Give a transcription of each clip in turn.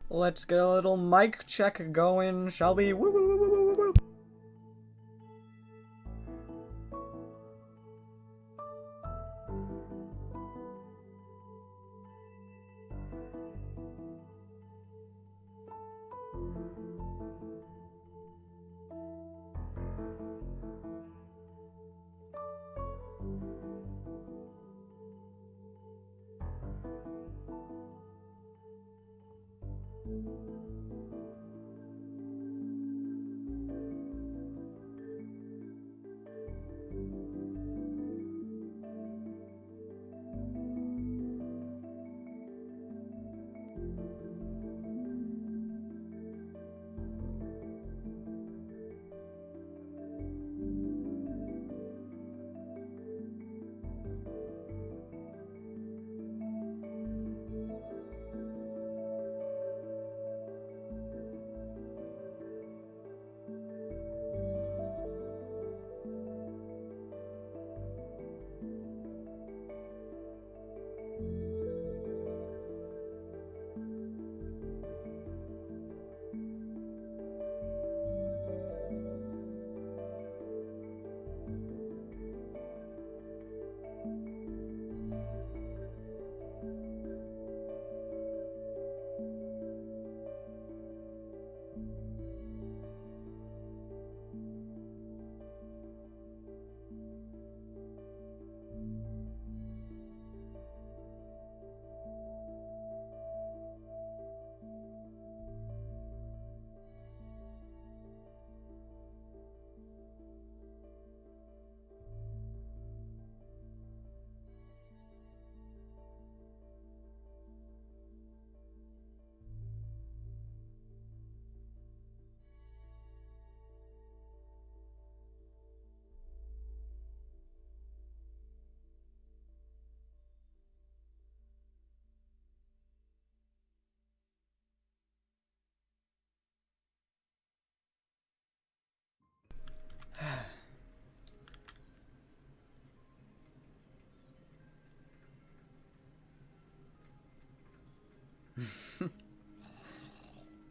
Let's get a little mic check going, shall we? Woo woo woo woo woo woo.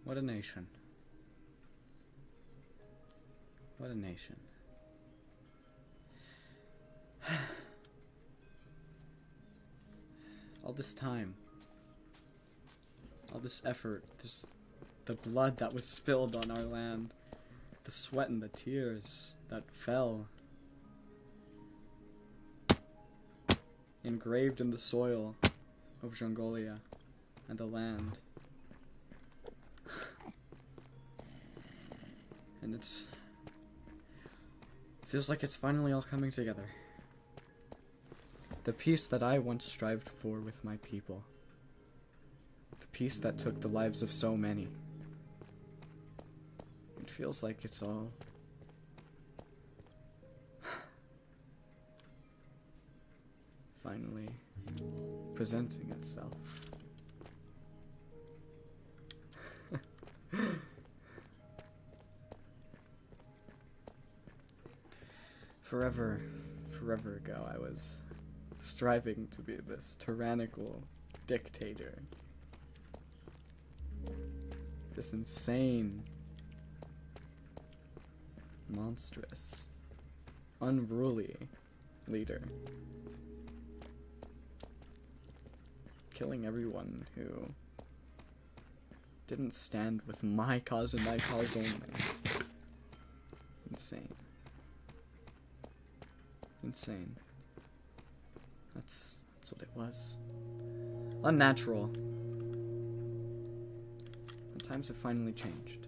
What a nation. What a nation. All this time, all this effort, the blood that was spilled on our land, the sweat and the tears that fell, engraved in the soil of Jongolia and the land. And feels like it's finally all coming together. The peace that I once strived for with my people. The peace that took the lives of so many. It feels like it's all finally presenting itself. Forever ago, I was striving to be this tyrannical dictator. This insane, monstrous, unruly leader. Killing everyone who didn't stand with my cause and my cause only. Insane. Insane. That's what it was. Unnatural. And times have finally changed.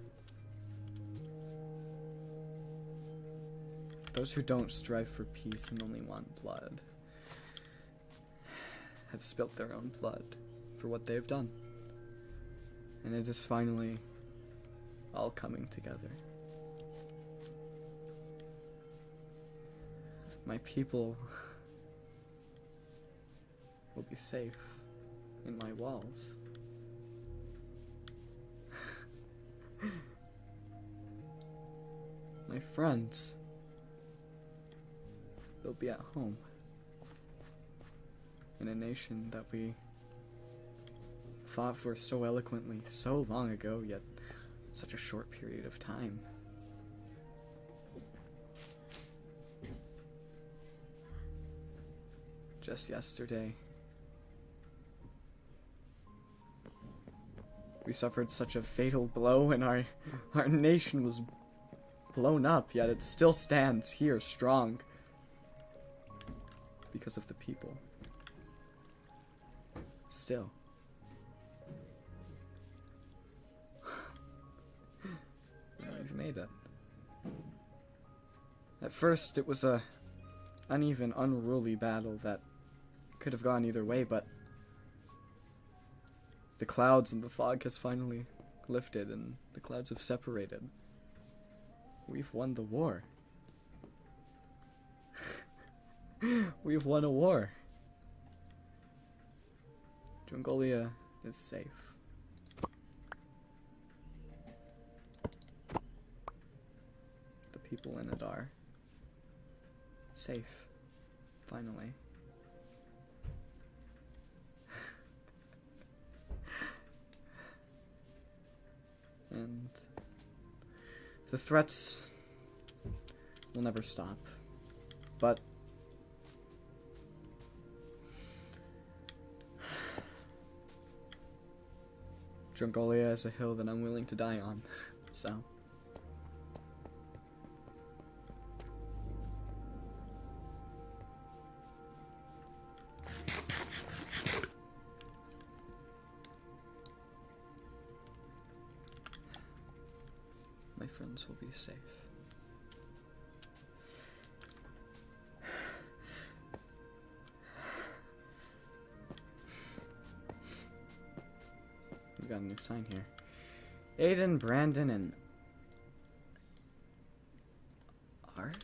Those who don't strive for peace and only want blood have spilt their own blood for what they've done. And it is finally all coming together. My people will be safe in my walls. My friends will be at home in a nation that we fought for so eloquently so long ago, yet such a short period of time. Just yesterday, we suffered such a fatal blow and our nation was blown up, yet it still stands here strong because of the people. Still. We've made it. At first, it was a uneven, unruly battle that could have gone either way, but the clouds and the fog has finally lifted and the clouds have separated. We've won the war. We've won a war. Jongolia is safe. The people in it are safe, finally. And the threats will never stop, but Jongolia is a hill that I'm willing to die on, so. My friends will be safe. We got a new sign here. Aiden, Brandon, and Ark?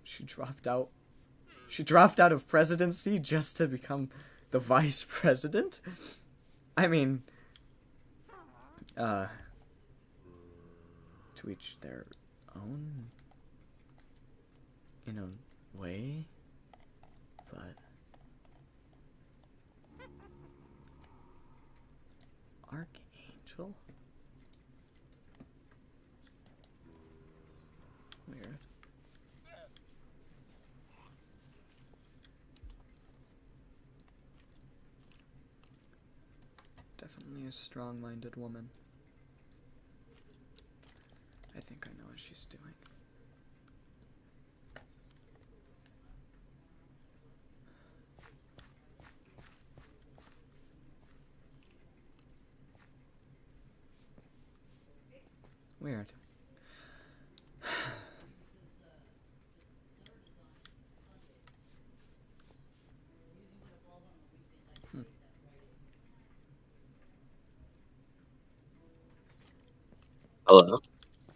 She dropped out. She dropped out of presidency just to become the vice president? I mean, to each their own, in a way, but Archangel? Weird. Definitely a strong-minded woman. I think I know what she's doing. Weird. Hello?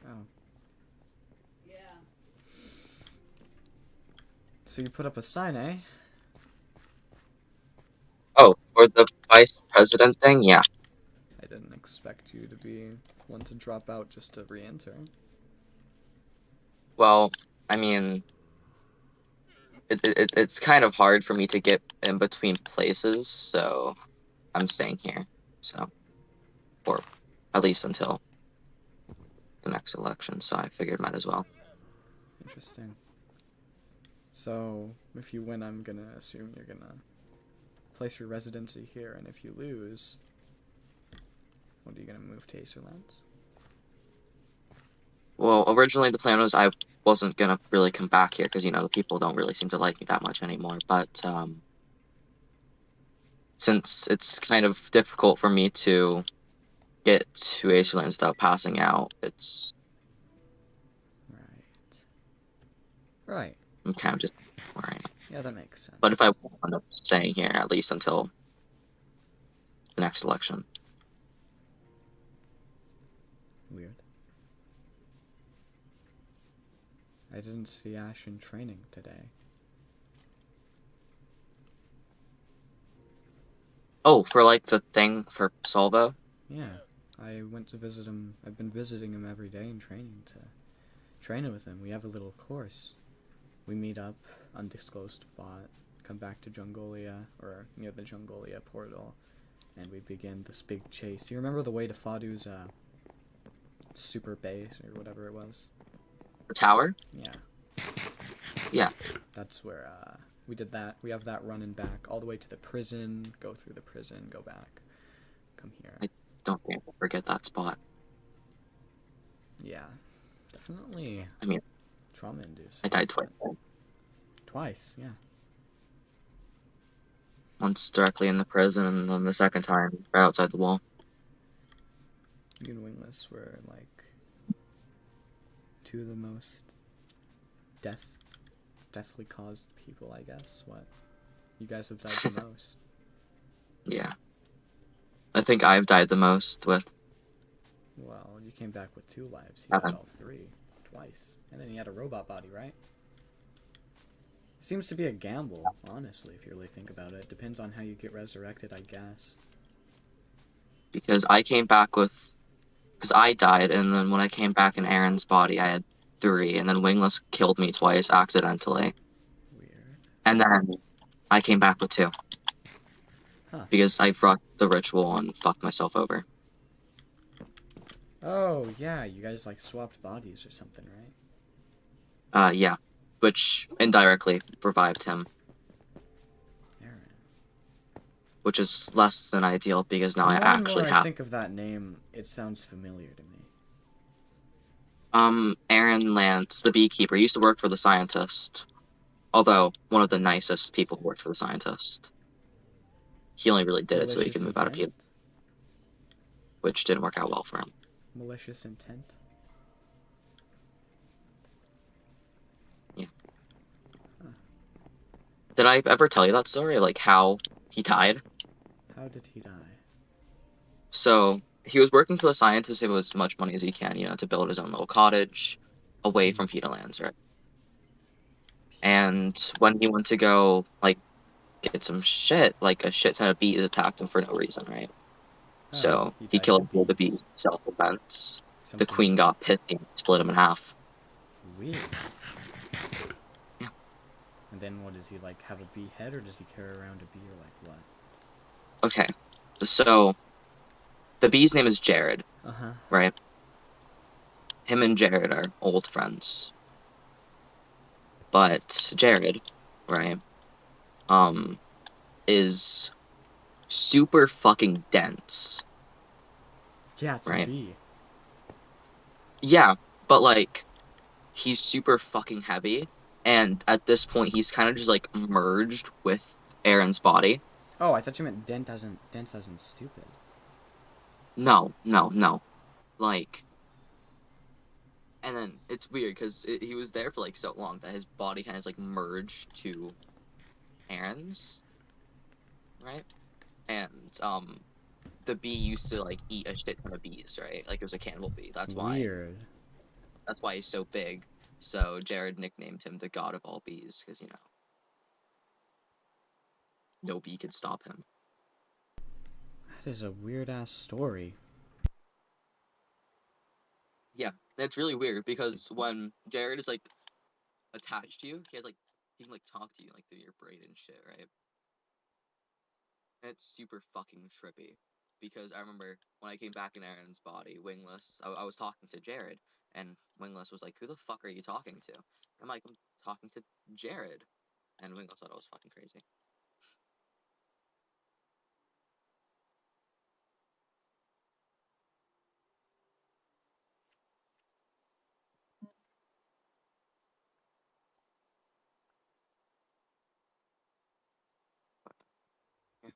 Oh. So you put up a sign, eh? Oh, for the vice president thing? Yeah. I didn't expect you to be one to drop out just to re-enter. Well, I mean, it's kind of hard for me to get in between places, so I'm staying here. So, or at least until the next election, so I figured might as well. Interesting. So, if you win, I'm gonna assume you're gonna place your residency here, and if you lose, what are you gonna move to Acerlands? Well, originally the plan was I wasn't gonna really come back here because, you know, the people don't really seem to like me that much anymore, but since it's kind of difficult for me to get to Acerlands without passing out, it's Right. I'm kind of just where I am. Yeah, that makes sense. But if I end up staying here at least until the next election. Weird. I didn't see Ash in training today. Oh, for like the thing for Solvo? Yeah, I went to visit him. I've been visiting him every day in training to train with him. We have a little course. We meet up, undisclosed spot, come back to Jongolia, or near the Jongolia portal, and we begin this big chase. You remember the way to Fadu's super base, or whatever it was? The tower? Yeah. Yeah. That's where we did that. We have that running back all the way to the prison, go through the prison, go back, come here. I don't think I'll forget that spot. Yeah. Definitely. I mean, trauma-induced. I died twice. Twice, yeah. Once directly in the prison, and then the second time right outside the wall. You and Wingless were like two of the most deathly caused people, I guess. What? You guys have died the most. Yeah. I think I've died the most with... Well, you came back with 2 lives. He had all 3. Twice. And then he had a robot body, right? It seems to be a gamble, honestly, if you really think about it. Depends on how you get resurrected, I guess. Because I came back with... Because I died, and then when I came back in Aaron's body, I had 3, and then Wingless killed me twice accidentally. Weird. And then I came back with 2. Huh. Because I brought the ritual and fucked myself over. Oh, yeah, you guys, like, swapped bodies or something, right? Yeah. Which indirectly revived him. Aaron. Which is less than ideal, because now I actually I have... think of that name, it sounds familiar to me. Aaron Lance, the beekeeper, used to work for the scientist. Although, one of the nicest people who worked for the scientist. He only really did it so he could move out of Peel, which didn't work out well for him. Malicious intent? Yeah. Huh. Did I ever tell you that story? Like, how he died? How did he die? So, he was working for the scientist to save as much money as he can, to build his own little cottage away from Peterlands, right? And when he went to go, like, get some shit, like a shit ton of bees attacked him for no reason, right? So he killed all the bees, self-defense. The queen got pissed and split him in half. Weird. Yeah. And then what, does he like have a bee head, or does he carry around a bee, or like what? Okay, so the bee's name is Jared, right? Him and Jared are old friends. But Jared, right, is super fucking dense. Yeah, it's right? a bee. Yeah, but like, he's super fucking heavy, and at this point he's kind of just like merged with Aaron's body. Oh, I thought you meant dense as in stupid. No. Like, and then it's weird because he was there for like so long that his body kind of like merged to Aaron's, right? And the bee used to like eat a shit ton of bees, right? Like it was a cannibal bee. That's why. Weird. That's why he's so big. So Jared nicknamed him the God of all bees because no bee could stop him. That is a weird ass story. Yeah, it's really weird because when Jared is like attached to you, he can like talk to you like through your brain and shit, right? And it's super fucking trippy because I remember when I came back in Aaron's body, Wingless, I was talking to Jared, and Wingless was like, "Who the fuck are you talking to?" I'm like, "I'm talking to Jared," and Wingless thought I was fucking crazy. Yeah.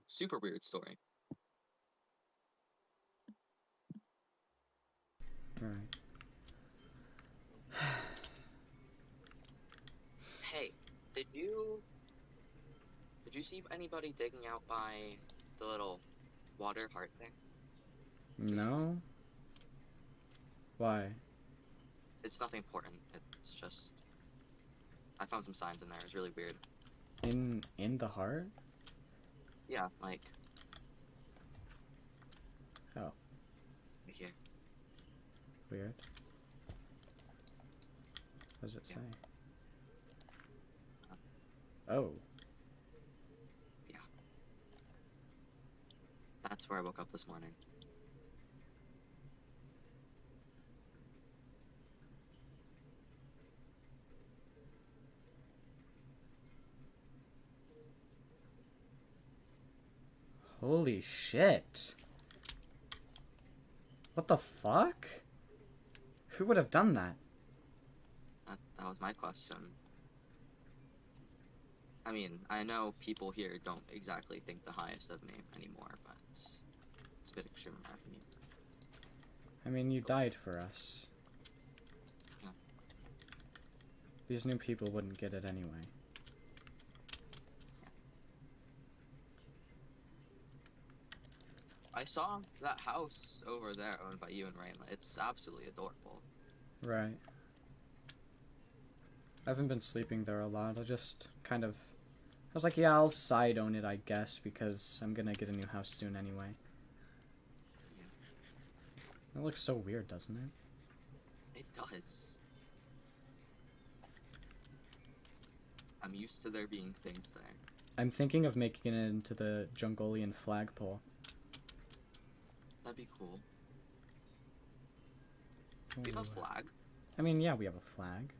Super weird story. Alright. Hey, did you see anybody digging out by the little water heart thing? No? Why? It's nothing important. It's just I found some signs in there. It's really weird. In the heart? Yeah, like. Oh. Right here. Weird. What does it Yeah. say? Oh. Yeah. That's where I woke up this morning. Holy shit. What the fuck? Who would have done that? That was my question. I mean, I know people here don't exactly think the highest of me anymore, but it's a bit extreme in my opinion. I mean, you died for us. Yeah. These new people wouldn't get it anyway. I saw that house over there owned by you and Rainla. It's absolutely adorable. Right. I haven't been sleeping there a lot. I just kind of... I was like, yeah, I'll side own it, I guess, because I'm gonna get a new house soon anyway. Yeah. It looks so weird, doesn't it? It does. I'm used to there being things there. I'm thinking of making it into the Jongolian flagpole. That'd be cool. We have a flag. I mean, yeah, we have a flag.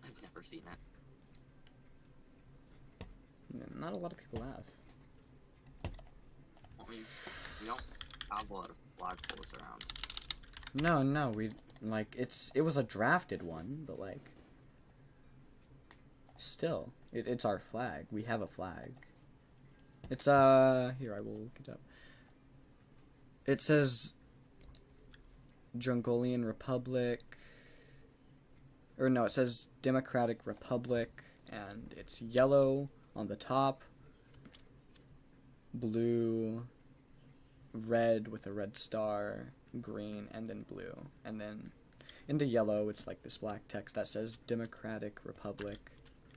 I've never seen it. Yeah, not a lot of people have. I mean, we don't have a lot of flagpoles around. No, we, like, it was a drafted one, but, like, still, it's our flag. We have a flag. It's, here, I will look it up. It says Jongolian Republic, or no, it says Democratic Republic, and it's yellow on the top, blue, red with a red star, green, and then blue. And then in the yellow, it's like this black text that says Democratic Republic.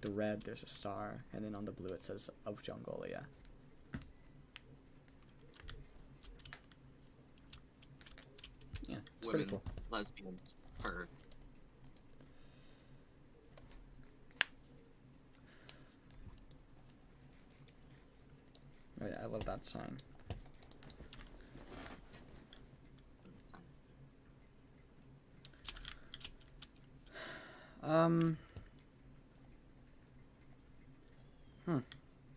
The red, there's a star, and then on the blue, it says of Jongolia. Yeah, it's Women, pretty cool. lesbians, her. Oh yeah, I love that sign.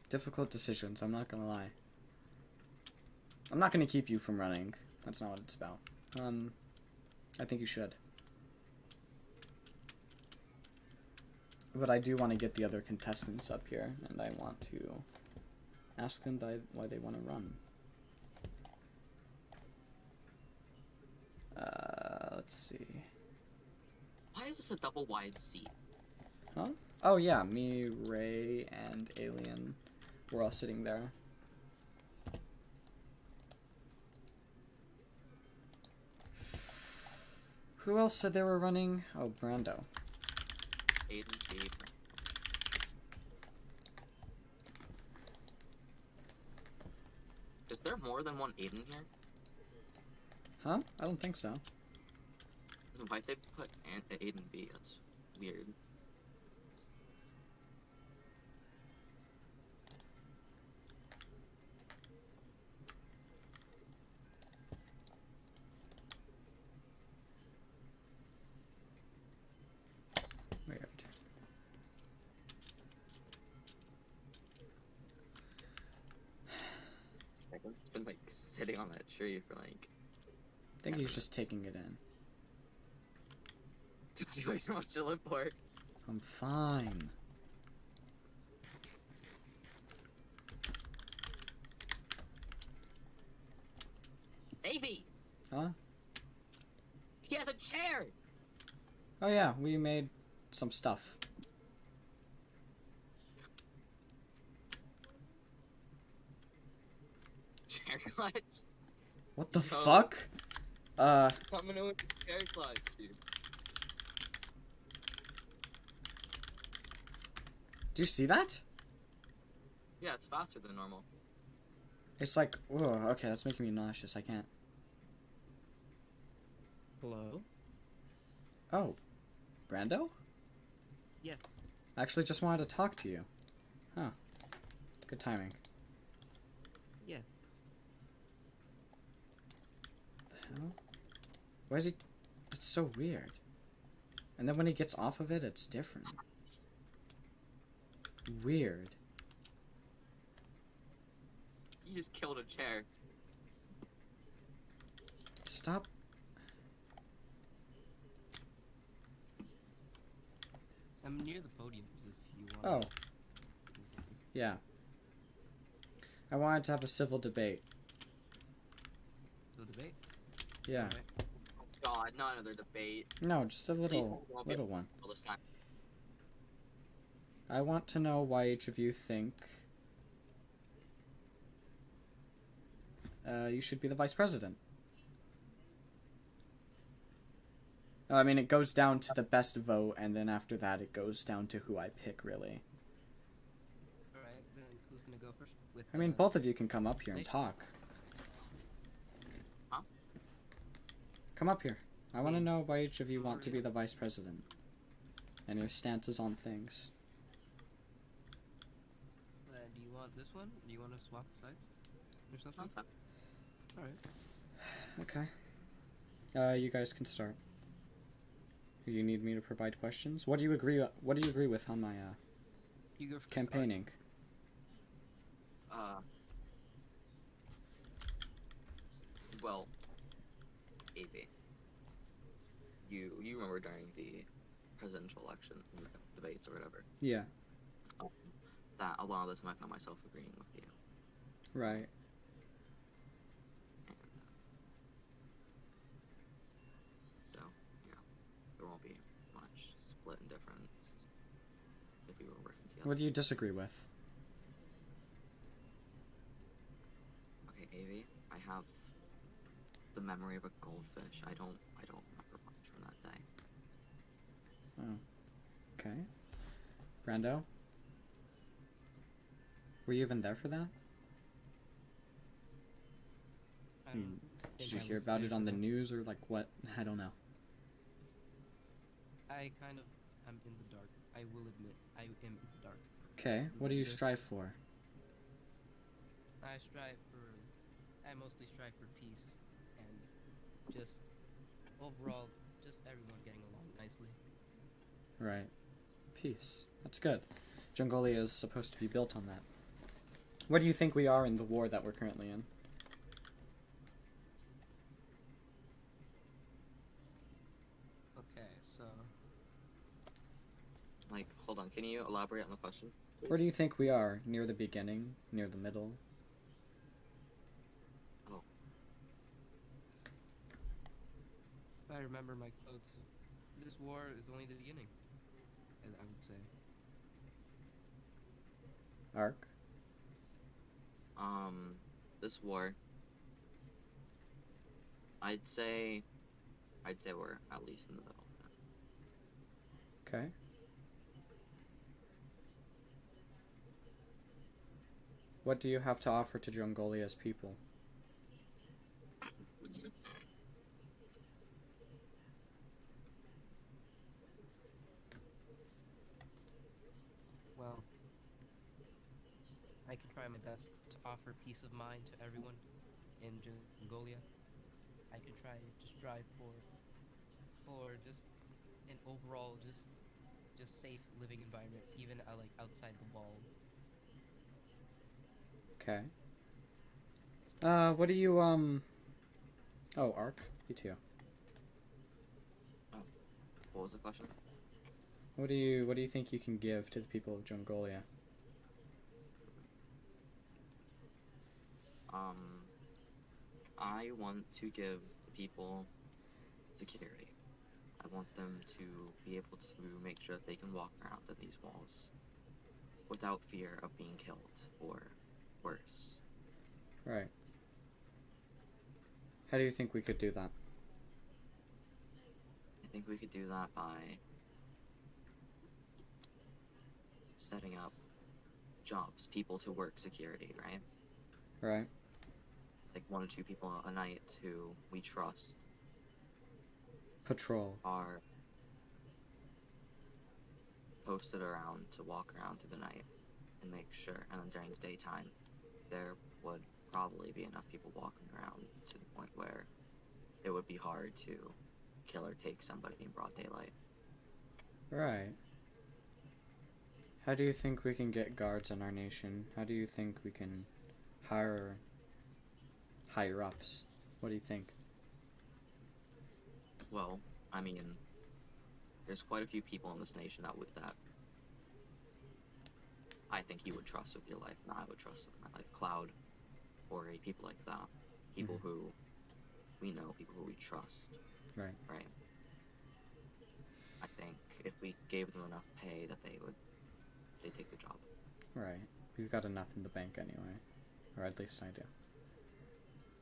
Difficult decisions, I'm not gonna lie. I'm not gonna keep you from running. That's not what it's about. I think you should. But I do want to get the other contestants up here, and I want to ask them why they want to run. Let's see. Why is this a double wide seat? Huh? Oh yeah, me, Ray, and Alien. We're all sitting there. Who else said they were running? Oh, Brando. Aiden, Aiden. Is there more than one Aiden here? Huh? I don't think so. Why'd they put Aiden B? That's weird. Weird. It's been like sitting on that tree for like. I think he's just taking it in. Doing so much to live for. I'm fine. Davey! Huh? He has a chair! Oh yeah, we made some stuff. Chair clutch? What the No. fuck? Coming in with the chair clutch, dude. Do you see that? Yeah, it's faster than normal. It's like, whoa, okay, that's making me nauseous. I can't. Hello? Oh. Brando? Yes. I actually just wanted to talk to you. Huh. Good timing. Yeah. The hell? Why is he... It's so weird. And then when he gets off of it, it's different. Weird. You just killed a chair. Stop. I'm near the podiums if you Oh. want. Yeah. I wanted to have a civil debate. The debate? Yeah. Alright. Oh God, not another debate. No, just a Please little don't be one. all this time. I want to know why each of you think you should be the vice president. I mean, it goes down to the best vote, and then after that, it goes down to who I pick, really. Alright, then who's gonna go first? With, I mean, both of you can come up here and talk. Huh? Come up here. I want to know why each of you want to be the vice president. And your stances on things. Do you want this one? Do you want to swap sides? Or something? Okay. Alright. Okay. You guys can start. You need me to provide questions? What do you agree with on my You go first. campaigning? Well, AV. You remember during the presidential election debates or whatever, Yeah. that a lot of the time I found myself agreeing with you. Right. And, so, there won't be much split and difference if we were working together. What do you disagree with? Okay, AV, I have the memory of a goldfish. I don't remember much from that day. Oh. Okay. Brando? Were you even there for that? I don't Did think you I hear was about there it on for the that. news or like what? I don't know. I kind of am in the dark. I will admit, I am in the dark. Okay. What do you Yes. strive for? I mostly strive for peace and just overall, just everyone getting along nicely. Right. Peace. That's good. Jongolia is supposed to be built on that. Where do you think we are in the war that we're currently in? Okay, so Like, hold on, can you elaborate on the question, please? Where do you think we are? Near the beginning? Near the middle? Oh, if I remember my quotes, this war is only the beginning, as I would say. Arc? this war, I'd say we're at least in the middle. Okay. What do you have to offer to Jongolia's people? Well, I can try my best to offer peace of mind to everyone in Jongolia. I can try to strive for just an overall just safe living environment, even like outside the walls. Okay. What do you, Oh, Arc? You too. What was the question? What do you think you can give to the people of Jongolia? I want to give people security. I want them to be able to make sure that they can walk around in these walls without fear of being killed or worse. Right. How do you think we could do that? I think we could do that by setting up jobs, people to work security, right? Right. Like 1 or 2 people a night who we trust Patrol. are posted around to walk around through the night and make sure, and then during the daytime, there would probably be enough people walking around to the point where it would be hard to kill or take somebody in broad daylight. Right. How do you think we can get guards in our nation? How do you think we can hire higher ups? What do you think? Well, I mean, there's quite a few people in this nation that I think you would trust with your life, and I would trust with my life. Cloud, Ori, people like that. People who we know, people who we trust. Right. Right. I think if we gave them enough pay that they'd take the job. Right. We've got enough in the bank anyway. Or at least I do.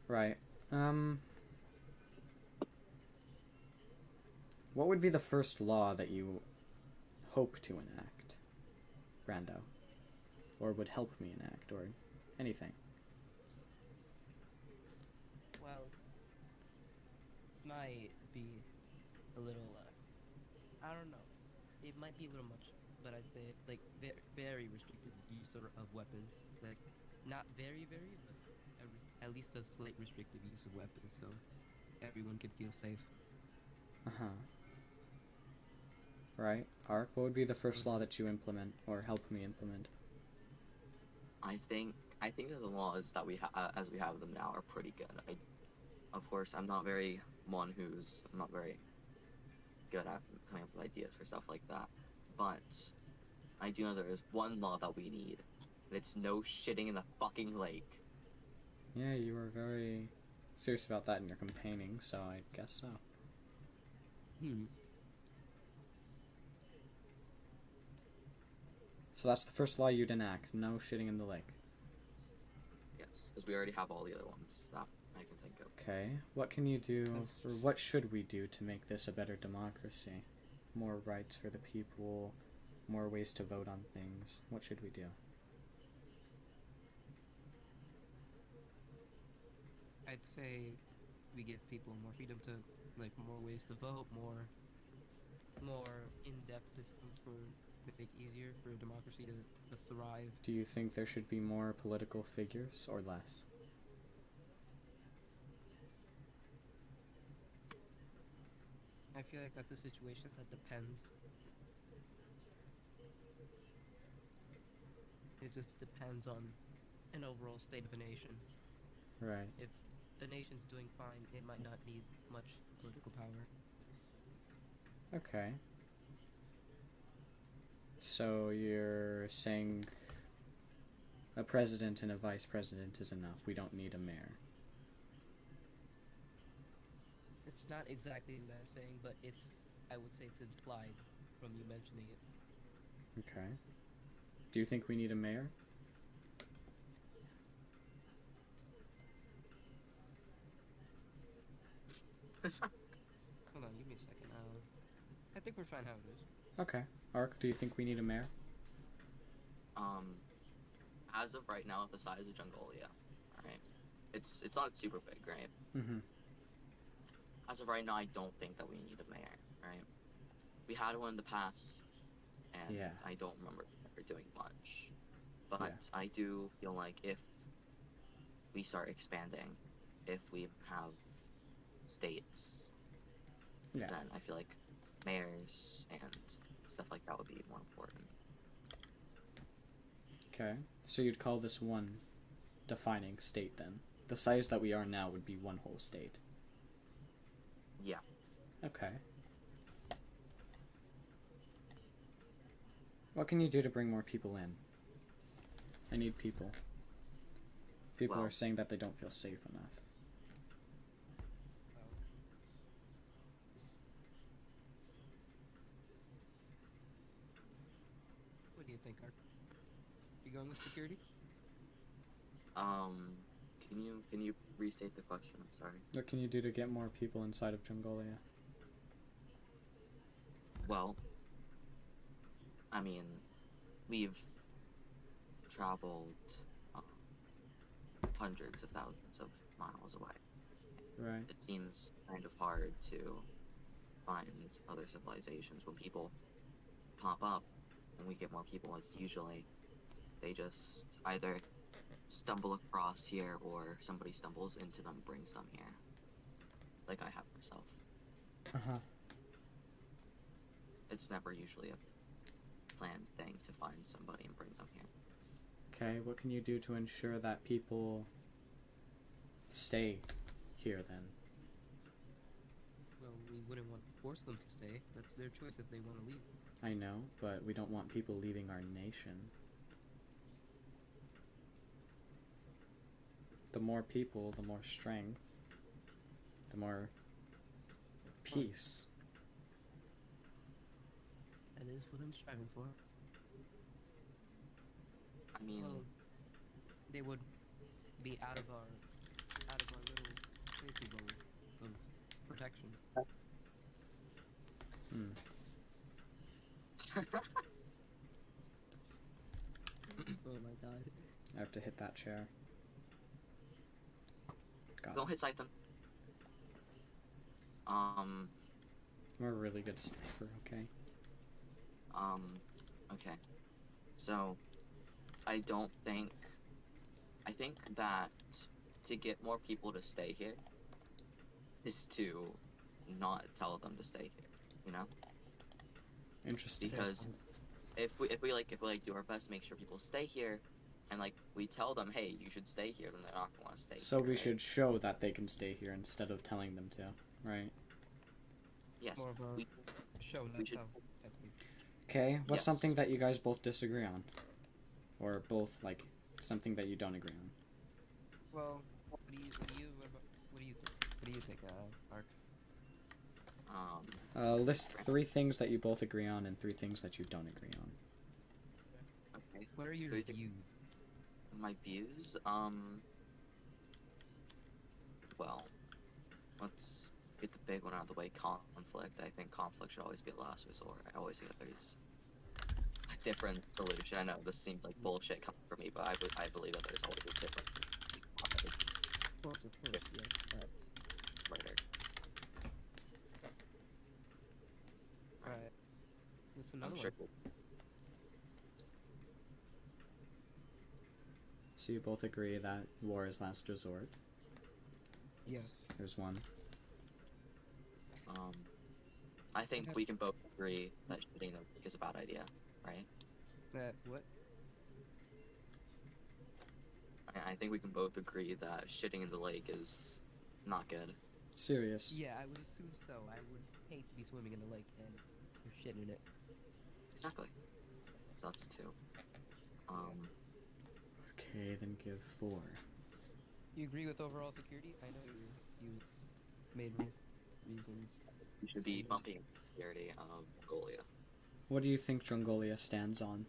Right. What would be the first law that you hope to enact, Brando? Or would help me enact, or anything? Well, this might be a little, I don't know. It might be a little much, but I'd say, like, very restricted use of weapons. Like, not very, but at least a slight restricted use of weapons, so everyone could feel safe. Uh-huh. Right. Ark, what would be the first law that you implement, or help me implement? I think that the laws that we as we have them now are pretty good. Of course, I'm not very good at coming up with ideas for stuff like that, but I do know there is one law that we need, and it's no shitting in the fucking lake. Yeah, you were very serious about that in your campaigning, so I guess so. So that's the first law you'd enact, no shitting in the lake. Yes, because we already have all the other ones that I can think of. Okay, what can you do, or what should we do to make this a better democracy? More rights for the people, more ways to vote on things. What should we do? I'd say we give people more freedom to, like, more ways to vote, more in-depth systems to make it easier for democracy to thrive. Do you think there should be more political figures, or less? I feel like that's a situation that depends. It just depends on an overall state of a nation. Right. If the nation's doing fine, it might not need much political power. Okay. So you're saying a president and a vice president is enough. We don't need a mayor. It's not exactly what I'm saying, but I would say it's implied from you mentioning it. Okay. Do you think we need a mayor? Hold on, give me a second. I think we're fine how it is. Okay. Ark, do you think we need a mayor? As of right now, the size of Jongolia, right? It's not super big, right? Mm-hmm. As of right now, I don't think that we need a mayor, right? We had one in the past, and Yeah. I don't remember doing much. But Yeah. I do feel like if we start expanding, if we have states, Yeah. then I feel like mayors and stuff like that would be more important. Okay. So you'd call this one defining state then? The size that we are now would be one whole state. Yeah. Okay. What can you do to bring more people in? I need people. People Well- are saying that they don't feel safe enough. What do you think, Art? You going with security? Can you restate the question? I'm sorry. What can you do to get more people inside of Jongolia? Well, I mean, we've traveled hundreds of thousands of miles away. Right. It seems kind of hard to find other civilizations when people pop up get more people is usually they just either stumble across here or somebody stumbles into them, brings them here. Like I have myself. Uh-huh. It's never usually a planned thing to find somebody and bring them here. Okay, what can you do to ensure that people stay here then? Well, we wouldn't want to force them to stay. That's their choice if they want to leave. I know, but we don't want people leaving our nation. The more people, the more strength, the more peace. That is what I'm striving for. I mean, Well, they would be out of our little safety zone of protection. Hmm. Oh my god. I have to hit that chair. Got don't it. hit Scythen. I'm a really good sniper, okay? Okay. So, I think that to get more people to stay here is to not tell them to stay here, you know? Interesting. Because if we do our best to make sure people stay here, and like we tell them, hey, you should stay here, then they're not gonna want to stay So here. we right? should show that they can stay here instead of telling them to, right? Yes. More of a We, show, we not should- tell. I think. Okay, what's Yes. something that you guys both disagree on? Or both, like, something that you don't agree on? Well, what do you think, Mark? List 3 things that you both agree on and 3 things that you don't agree on. Okay. What are your Do you think- views? My views, well, let's get the big one out of the way, conflict. I think conflict should always be a last resort. I always think that there's a different solution. I know this seems like bullshit coming from me, but I believe that there's always a different Of course, yes. murder. Alright. That's I'm another sure. one. So you both agree that war is last resort. Yes. There's one. I think Okay. we can both agree that shooting the lake is a bad idea, right? What? I think we can both agree that shitting in the lake is not good. Serious. Yeah, I would assume so. I would hate to be swimming in the lake and there's shit in it. Exactly. So that's 2. Okay, then give 4. You agree with overall security? I know you made reasons. We should be So- bumping security of Mongolia. What do you think Jongolia stands on?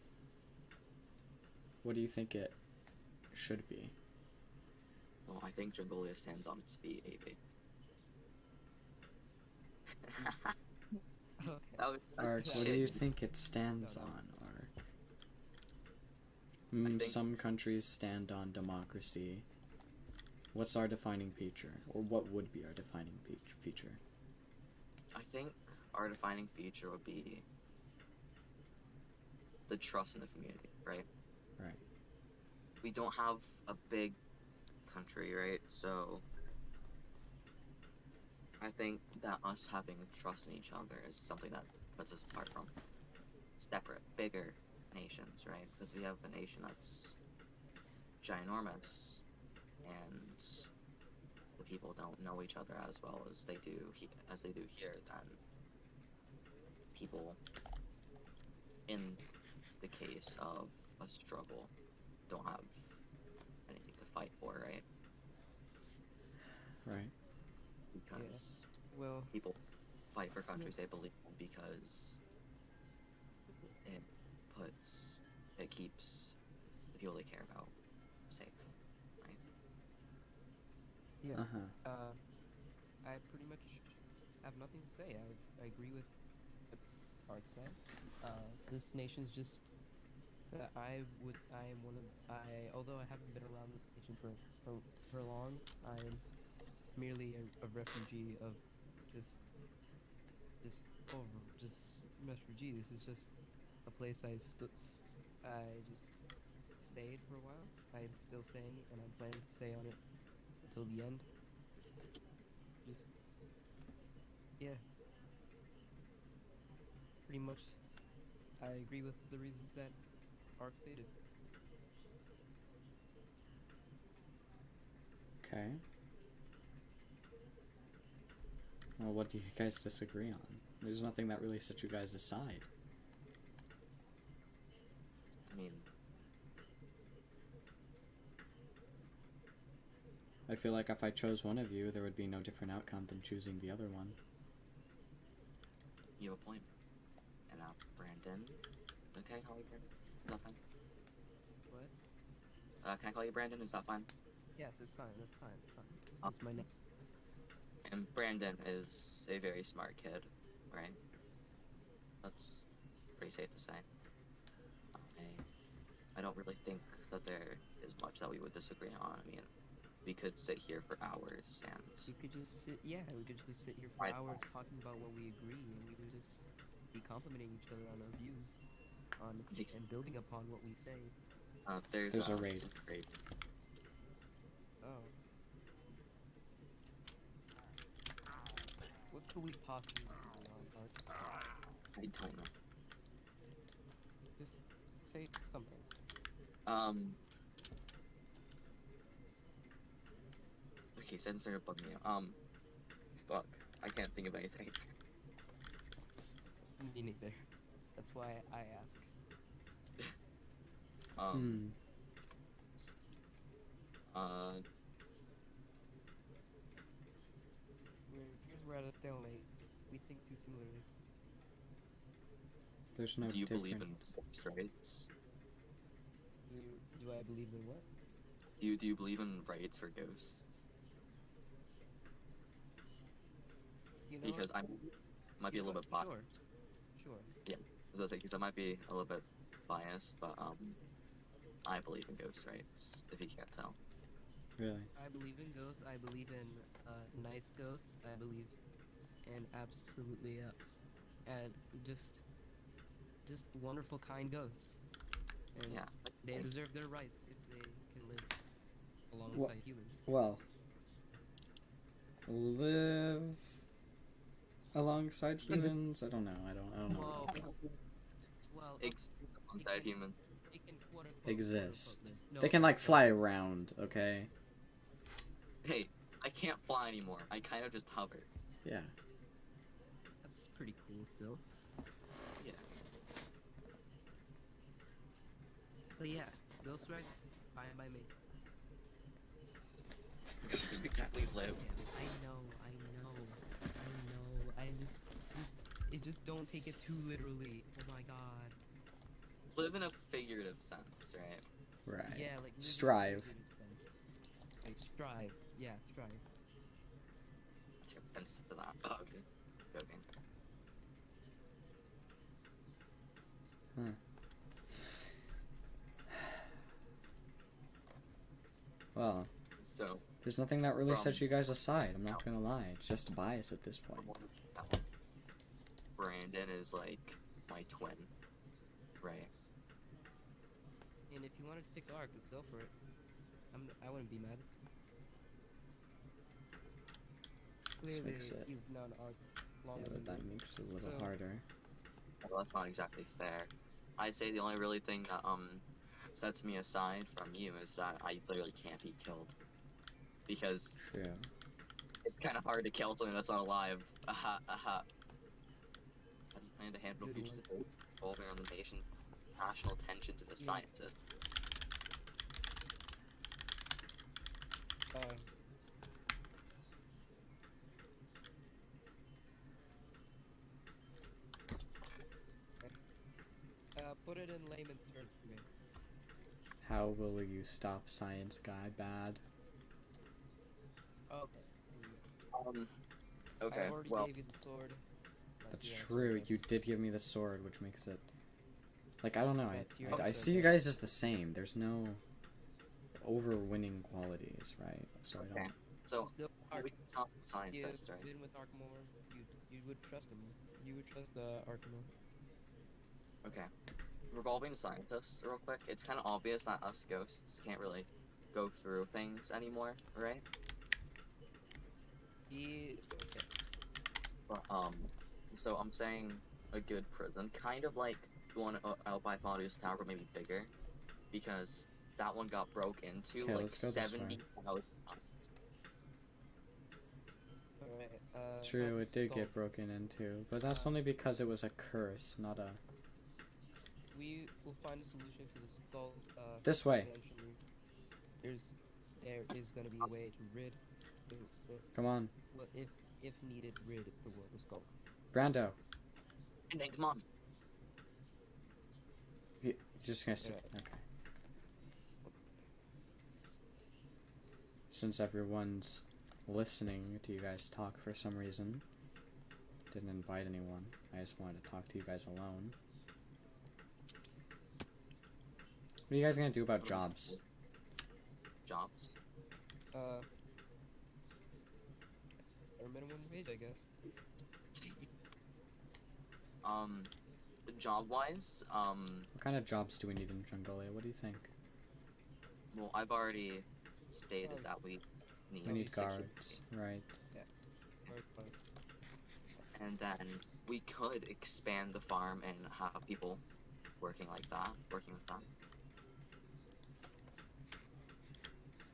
What do you think it should be? Well, I think Jongolia stands on its feet, AB. Okay. That was Ark, what do shit. you think it stands No, no. on, Ark? think- Some countries stand on democracy. What's our defining feature? Or what would be our defining feature? I think our defining feature would be the trust in the community, right? Right. We don't have a big country, right? So I think that us having trust in each other is something that puts us apart from separate, bigger nations, right? Because we have a nation that's ginormous, and the people don't know each other as well as they do here. Then people, in the case of a struggle, don't have anything to fight for, right? Right. Because Well, people fight for countries they believe in because it keeps the people they care about safe, right? yeah. Uh-huh. I pretty much have nothing to say. I agree with what Art said. This nation's just although I haven't been around this nation for long, I'm merely a refugee of just refugee. This is just a place I just stayed for a while. I'm still staying, and I'm planning to stay on it until the end. Just yeah, pretty much. I agree with the reasons that Ark stated. Okay. Well, what do you guys disagree on? There's nothing that really set you guys aside. I mean, I feel like if I chose one of you, there would be no different outcome than choosing the other one. you have a point. And now, Brandon. Okay, call you Brandon. Is that fine? What? Can I call you Brandon? Is that fine? Yes, it's fine. That's fine. It's fine. That's my name. And Brandon is a very smart kid, right? That's pretty safe to say. I don't really think that there is much that we would disagree on. I mean, we could sit here for hours and We could just sit. Yeah, we could just sit here for Right. hours talking about what we agree, and we would just be complimenting each other on our views, and building upon what we say. there's a raid. some raid. Oh. What could we possibly do on Ark? I don't know. Just say something. Okay, censor above me. Fuck. I can't think of anything. Me neither. That's why I ask. We're at a stalemate. We think too similarly. There's no Do you difference. believe in ghost rights? Do I believe in what? Do you believe in rights for ghosts? You know Because I might be a little bit biased. Sure. Because I might be a little bit biased, but I believe in ghost rights. If you can't tell. Really? I believe in ghosts. I believe in nice ghosts. I believe in absolutely and just wonderful, kind ghosts. And Yeah. they deserve their rights if they can live alongside humans. Well, live alongside humans? I don't know. I don't know. Well, Alongside human. they can quote-unquote Exist. live. No, They can like fly around, okay? Hey, I can't fly anymore. I kind of just hover. Yeah. That's pretty cool still. Yeah. But yeah, ghost rights, fine by me. Doesn't exactly live. I know. It just don't take it too literally. Oh my god. Live in a figurative sense, right? Right. Yeah, like Strive. Like strive. Yeah, strive. What's your offense to that? Oh, okay. Joking. Huh. Well, So, there's nothing that really From- sets you guys aside. I'm not gonna lie. It's just a bias at this point. Brandon is like my twin, right? And if you wanted to pick Ark, go for it. I wouldn't be mad. Let's Clearly, fix it. you've known Ark longer Yeah, but than that me. makes it a little So- harder. Well, that's not exactly fair. I'd say the only really thing that sets me aside from you is that I literally can't be killed. Because True. it's kind of hard to kill something that's not alive. Aha, aha. How do you plan to handle Good future one. debates revolving around the nation's national tensions and the Yeah. scientists? Put it in layman's terms for me. How will you stop Science Guy bad? Okay. Okay, I already well, gave you the sword. That's your true. answer, You yes. did give me the sword, which makes it like I don't know. That's your I answer, see you okay. guys as the same. There's no overwinning qualities, right? So I okay. don't. So, Still Ark. we can talk You've scientists, right? been with Ark more. You would trust him. You would trust Ark more. Okay. Revolving scientists, real quick. It's kind of obvious that us ghosts can't really go through things anymore, right? Okay. But, so I'm saying a good prison, kind of like the one out by Fadu's Tower, but maybe bigger, because that one got broke into Okay, like let's go this way. 70,000 times. Alright, True, about it did skull. get broken into, but that's only because it was a curse, not a... We will find a solution to the skull, This way. eventually. There is gonna be a way to rid the Come on. well, if needed, rid the world of skull. Brando. And then, come on. You're just gonna sit... Yeah. Okay. Since everyone's listening to you guys talk for some reason, didn't invite anyone. I just wanted to talk to you guys alone. What are you guys gonna do about jobs? Jobs? Or minimum wage, I guess. Job-wise, What kind of jobs do we need in Jongolia? What do you think? well, I've already stated Guards. that we We need need security. guards, right? Or, And then we could expand the farm and have people working like that, working with that.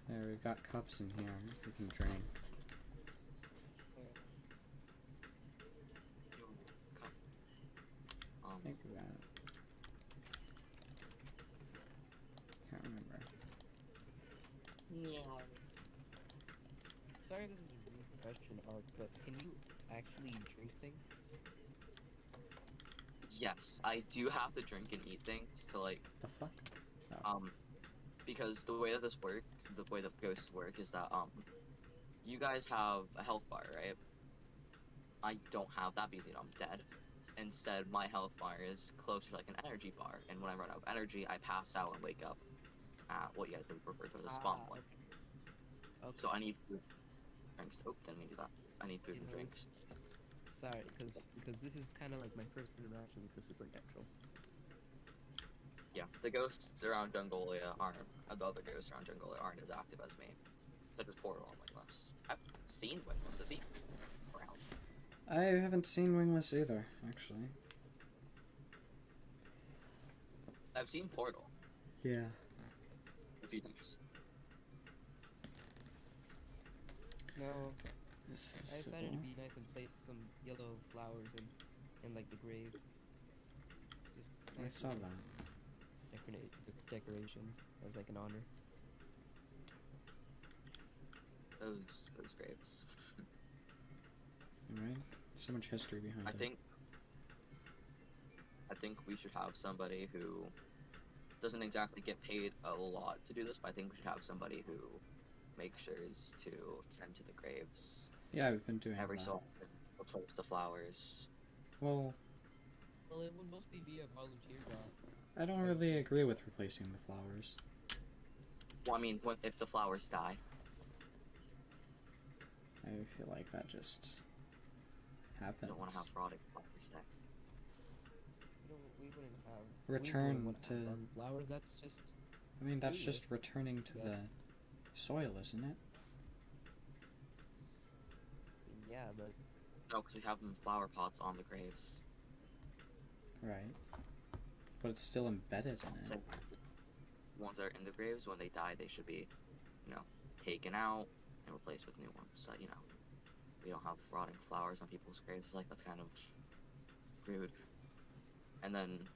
There, we've got cups in here. We can drink. I think we got it. Can't remember. Yeah. sorry, this is a rude question, Ark, but can you actually drink things? Yes, I do have to drink and eat things to like, The fuck? because the way that this works, the way that ghosts work is that you guys have a health bar, right? I don't have that because I'm dead. Instead, my health bar is closer to like an energy bar, and when I run out of energy, I pass out and wake up at what you guys would refer to as a spawn point. Okay. So I need food, drinks. Oh, didn't mean to do that. I need food You and know, drinks. Sorry, because this is kind of like my first interaction with the supernatural. Yeah, the ghosts around Jongolia aren't, the other ghosts around Jongolia aren't as active as me. Such as Portal and Wingless. I've seen Wingless, is he around? I haven't seen Wingless either, actually. I've seen Portal Yeah. a few times. No, This I is decided to civil. be nice and place some yellow flowers in like the grave. Just I nice saw little that. decoration as like an honor. Those graves. Right? So much history behind I it. think we should have somebody who doesn't exactly get paid a lot to do this, but I think we should have somebody who makes sure to tend to the graves Yeah, we've been doing every that. so often, replace the flowers. Well, Well, it would mostly be a volunteer job. I don't really agree with replacing the flowers. Well, I mean, what if the flowers die? I feel like that just You happens. don't want to have rotting flowers there. We wouldn't have. Return we wouldn't to- have run flowers. That's just. I mean, that's Ooh, just returning to the yes. soil, isn't it? Yeah, but No, because we have them flower pots on the graves. Right. But it's still embedded in it. The ones that are in the graves, when they die, they should be, taken out and replaced with new ones. So, we don't have rotting flowers on people's graves. Like, that's kind of rude. And then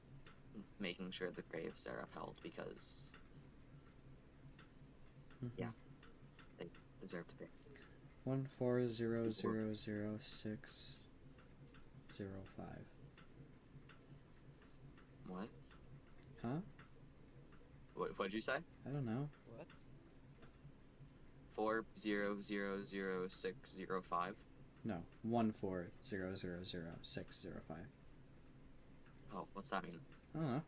making sure the graves are upheld because Mhm. they deserve to be. 140000605. What? Huh? What'd you say? I don't know. what? 4000605. No. 140000605. Oh, what's that mean? I don't know.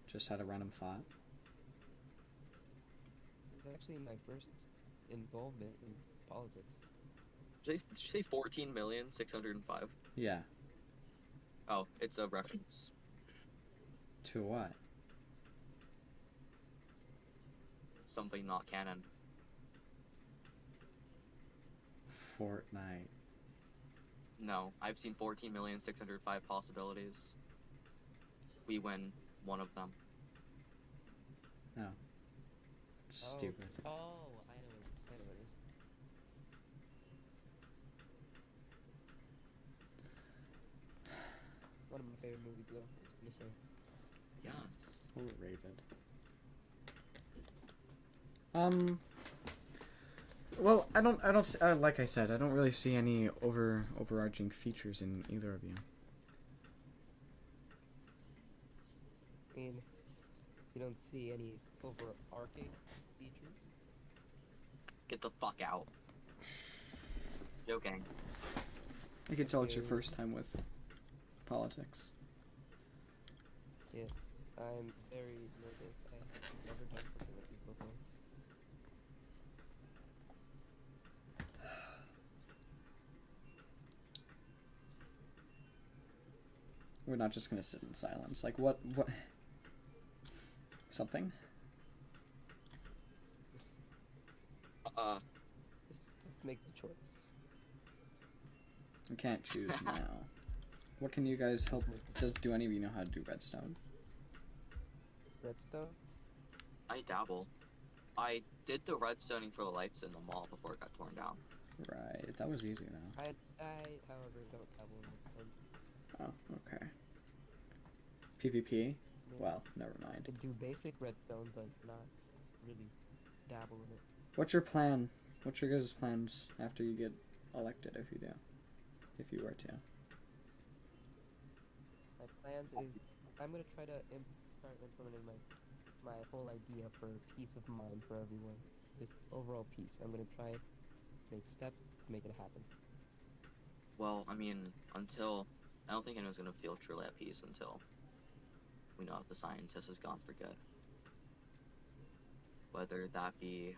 Just had a random thought. It's actually my first involvement in politics. Did you say 14,605,000? Yeah. Oh, it's a reference. To what? Something not canon. Fortnite. No, I've seen 14,605 possibilities. We win one of them. No. Stupid. Oh, I know what it is. One of my favorite movies, though. I was gonna say. Yes. Overrated. Well, I don't, like I said, I don't really see any overarching features in either of you. I mean, you don't see any overarching features. Get the fuck out. Joking. I can tell it's your Okay. first time with politics. Yes, I'm very nervous. I have never done something like this before. We're not just gonna sit in silence. Like, what? Something? Just make the choice. We can't choose now. What can you guys help? Do any of you know how to do redstone? Redstone? I dabble. I did the redstoning for the lights in the mall before it got torn down. Right, that was easy though. I however, don't dabble in redstone. Oh, okay. PvP? Yeah. Well, never mind. I do basic redstone, but not really dabble in it. What's your plan? What's your guys' plans after you get elected, if you do? If you were to. My plans is I'm gonna try to start implementing my whole idea for peace of mind for everyone. Just overall peace. I'm gonna try make steps to make it happen. Well, I mean, until... I don't think anyone's gonna feel truly at peace until we know if the scientist is gone for good. Whether that be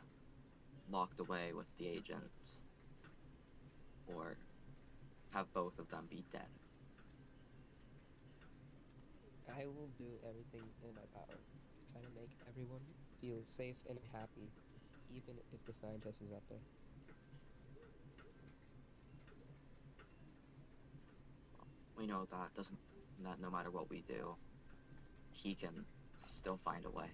locked away with the agent, or have both of them be dead. I will do everything in my power to try to make everyone feel safe and happy, even if the scientist is up there. We know that no matter what we do, he can still find a way.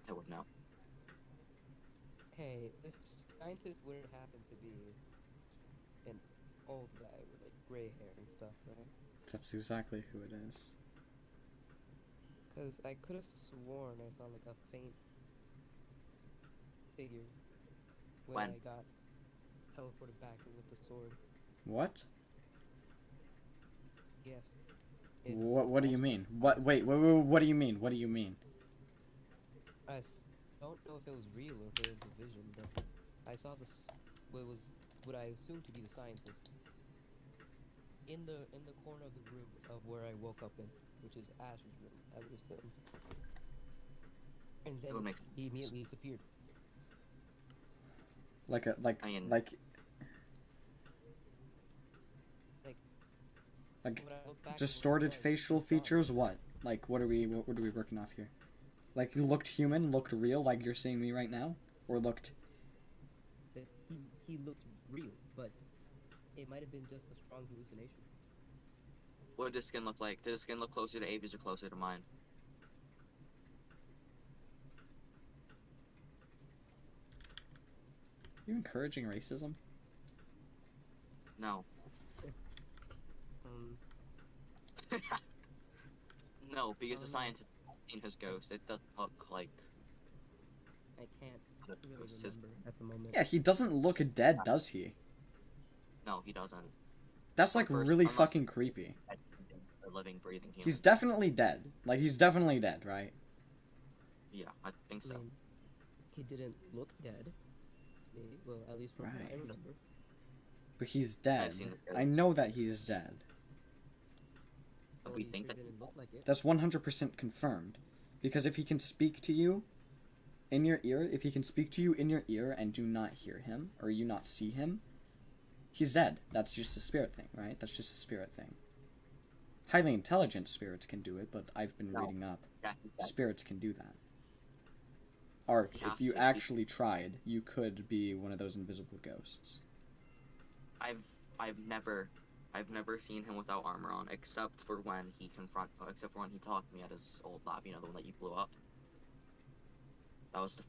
I would know. Hey, this scientist wouldn't happen to be an old guy with like gray hair and stuff, right? That's exactly who it is. Because I could have sworn I saw like a faint figure when When? I got teleported back with the sword. What? Yes. What do you mean? Wait, what do you mean? What do you mean? Don't know if it was real or if it was a vision, but I saw what I assumed to be the scientist in the corner of the room of where I woke up in, which is Ash's room, I would assume. And then he immediately disappeared. Like When I looked back distorted and looked, facial I saw it. features? What? Like, what are we working off here? Like, he looked human, looked real, like you're seeing me right now? Or looked... That he looked real, but it might have been just a strong hallucination. What did his skin look like? Did his skin look closer to Avi's or closer to mine? You encouraging racism? No. Um, No, because the no. scientist seen his ghost. It doesn't look like I can't the really ghost is. remember at the moment. Yeah, he doesn't look dead, does he? No, he doesn't. That's like First, really unless- fucking creepy. A living, breathing human. He's definitely dead. Like, he's definitely dead, right? Yeah, I think so. I mean, he didn't look dead to me. Well, at least from what I Right. remember. But he's dead. seen the I know that he is dead. But Well, we he think sure that didn't look like it. That's 100% confirmed. Because if he can speak to you in your ear, if he can speak to you in your ear and do not hear him, or you not see him, He's dead. That's just a spirit thing, right? That's just a spirit thing. Highly intelligent spirits can do it, but I've been reading up. Yeah, he's dead. Spirits can do that. Ark, He has if you to. actually tried, you could be one of those invisible ghosts. I've never seen him without armor on, except for when he talked to me at his old lab, you know, the one that you blew up. That was the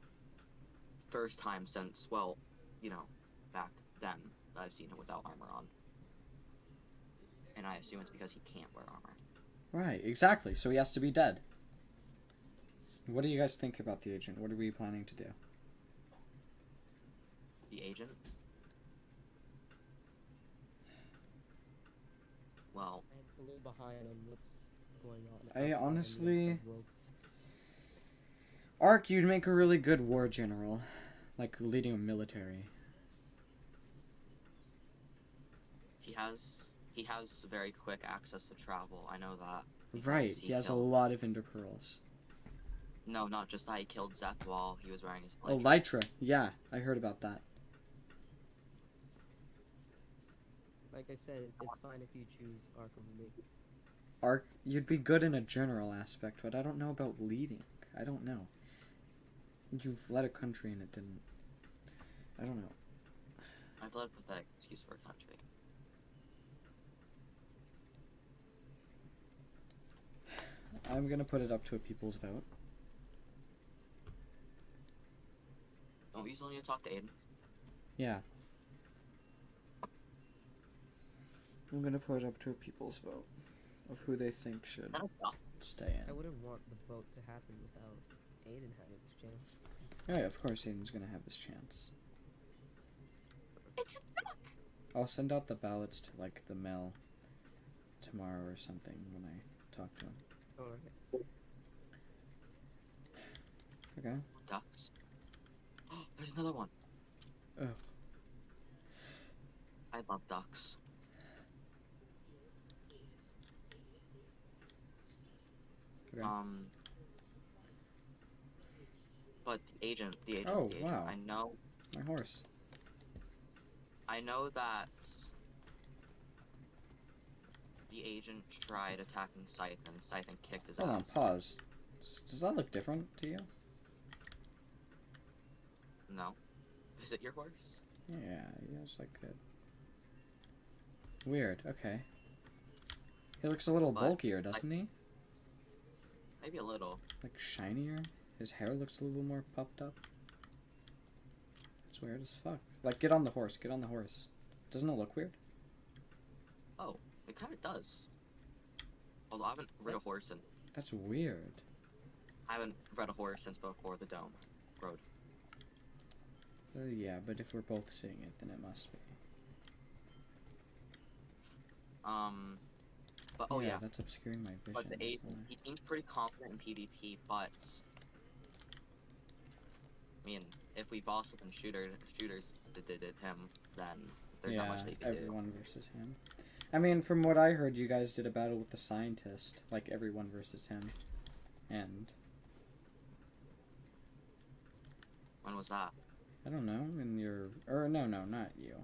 first time since, well, you know, back then that I've seen him without armor on. And I assume it's because he can't wear armor. Right, exactly. So he has to be dead. What do you guys think about the agent? What are we planning to do? The agent? Well, I'm a little behind on what's going on. I outside honestly- in the world. Ark, you'd make a really good war general. Like, leading a military. he has very quick access to travel. I know that. Right, because he has a killed- lot of ender pearls. No, not just that. He killed Zeth while he was wearing his Oh, Lytra. Yeah, I heard about that. Like I said, it's fine if you choose Ark over me. Ark, you'd be good in a general aspect, but I don't know about leading. I don't know. You've led a country and it didn't. I don't know. I've led a pathetic excuse for a country. I'm gonna put it up to a people's vote. Don't you still need to talk to Aiden? Yeah. I'm gonna put it up to a people's vote of who they think should stay I in. wouldn't want the vote to happen without Aiden having his chance. Yeah, of course Aiden's gonna have his chance. It's I'll send out the ballots to, like, the mail tomorrow or something when I talk to him. Alright. Okay? ducks. Oh, there's another one. Oh. I love ducks. Okay. But the agent, Oh, the agent. wow. My horse. I know that the agent tried attacking Scythe and Scythe kicked his Hold on, ass. pause. Does that look different to you? No. Is it your horse? Yeah, yes, I could. Weird, okay. He looks a little But bulkier, doesn't he? Maybe a little. Like, shinier? His hair looks a little more puffed up. It's weird as fuck. Like, get on the horse, get on the horse. Doesn't it look weird? Oh, it kind of does. Although I haven't rid a horse That's weird. since before the Dome Road. Yeah, but if we're both seeing it, then it must be. But oh yeah, that's obscuring my vision. but the that's agent, why. he seems pretty confident in PvP, but I mean, if we boss up and shooters did him, then there's not much they can do. everyone versus him. I mean, from what I heard, you guys did a battle with the scientist, like everyone versus him, and When was that? I don't know, no, not you.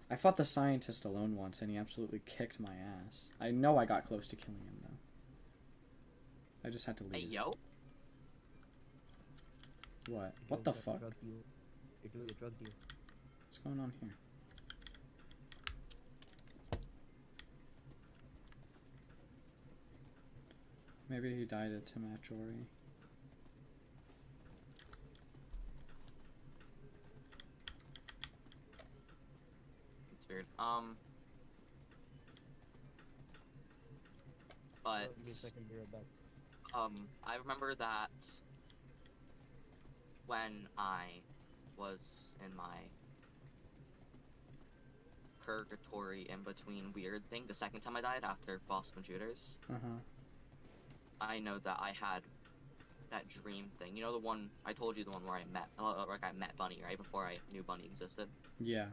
I fought the scientist alone once, and he absolutely kicked my ass. I know I got close to killing him, though. I just had to Hey leave. yo! What? What the fuck? Drug deal. You're doing a drug deal. What's going on here? Maybe he died at Tamachori. It's weird. But Give me a second, be right back. I remember that when I was in my purgatory in between weird thing, the second time I died after boss computers, Uh-huh. I know that I had that dream thing. You know the one I told you, the one where I met Bunny right before I knew Bunny existed. Yeah.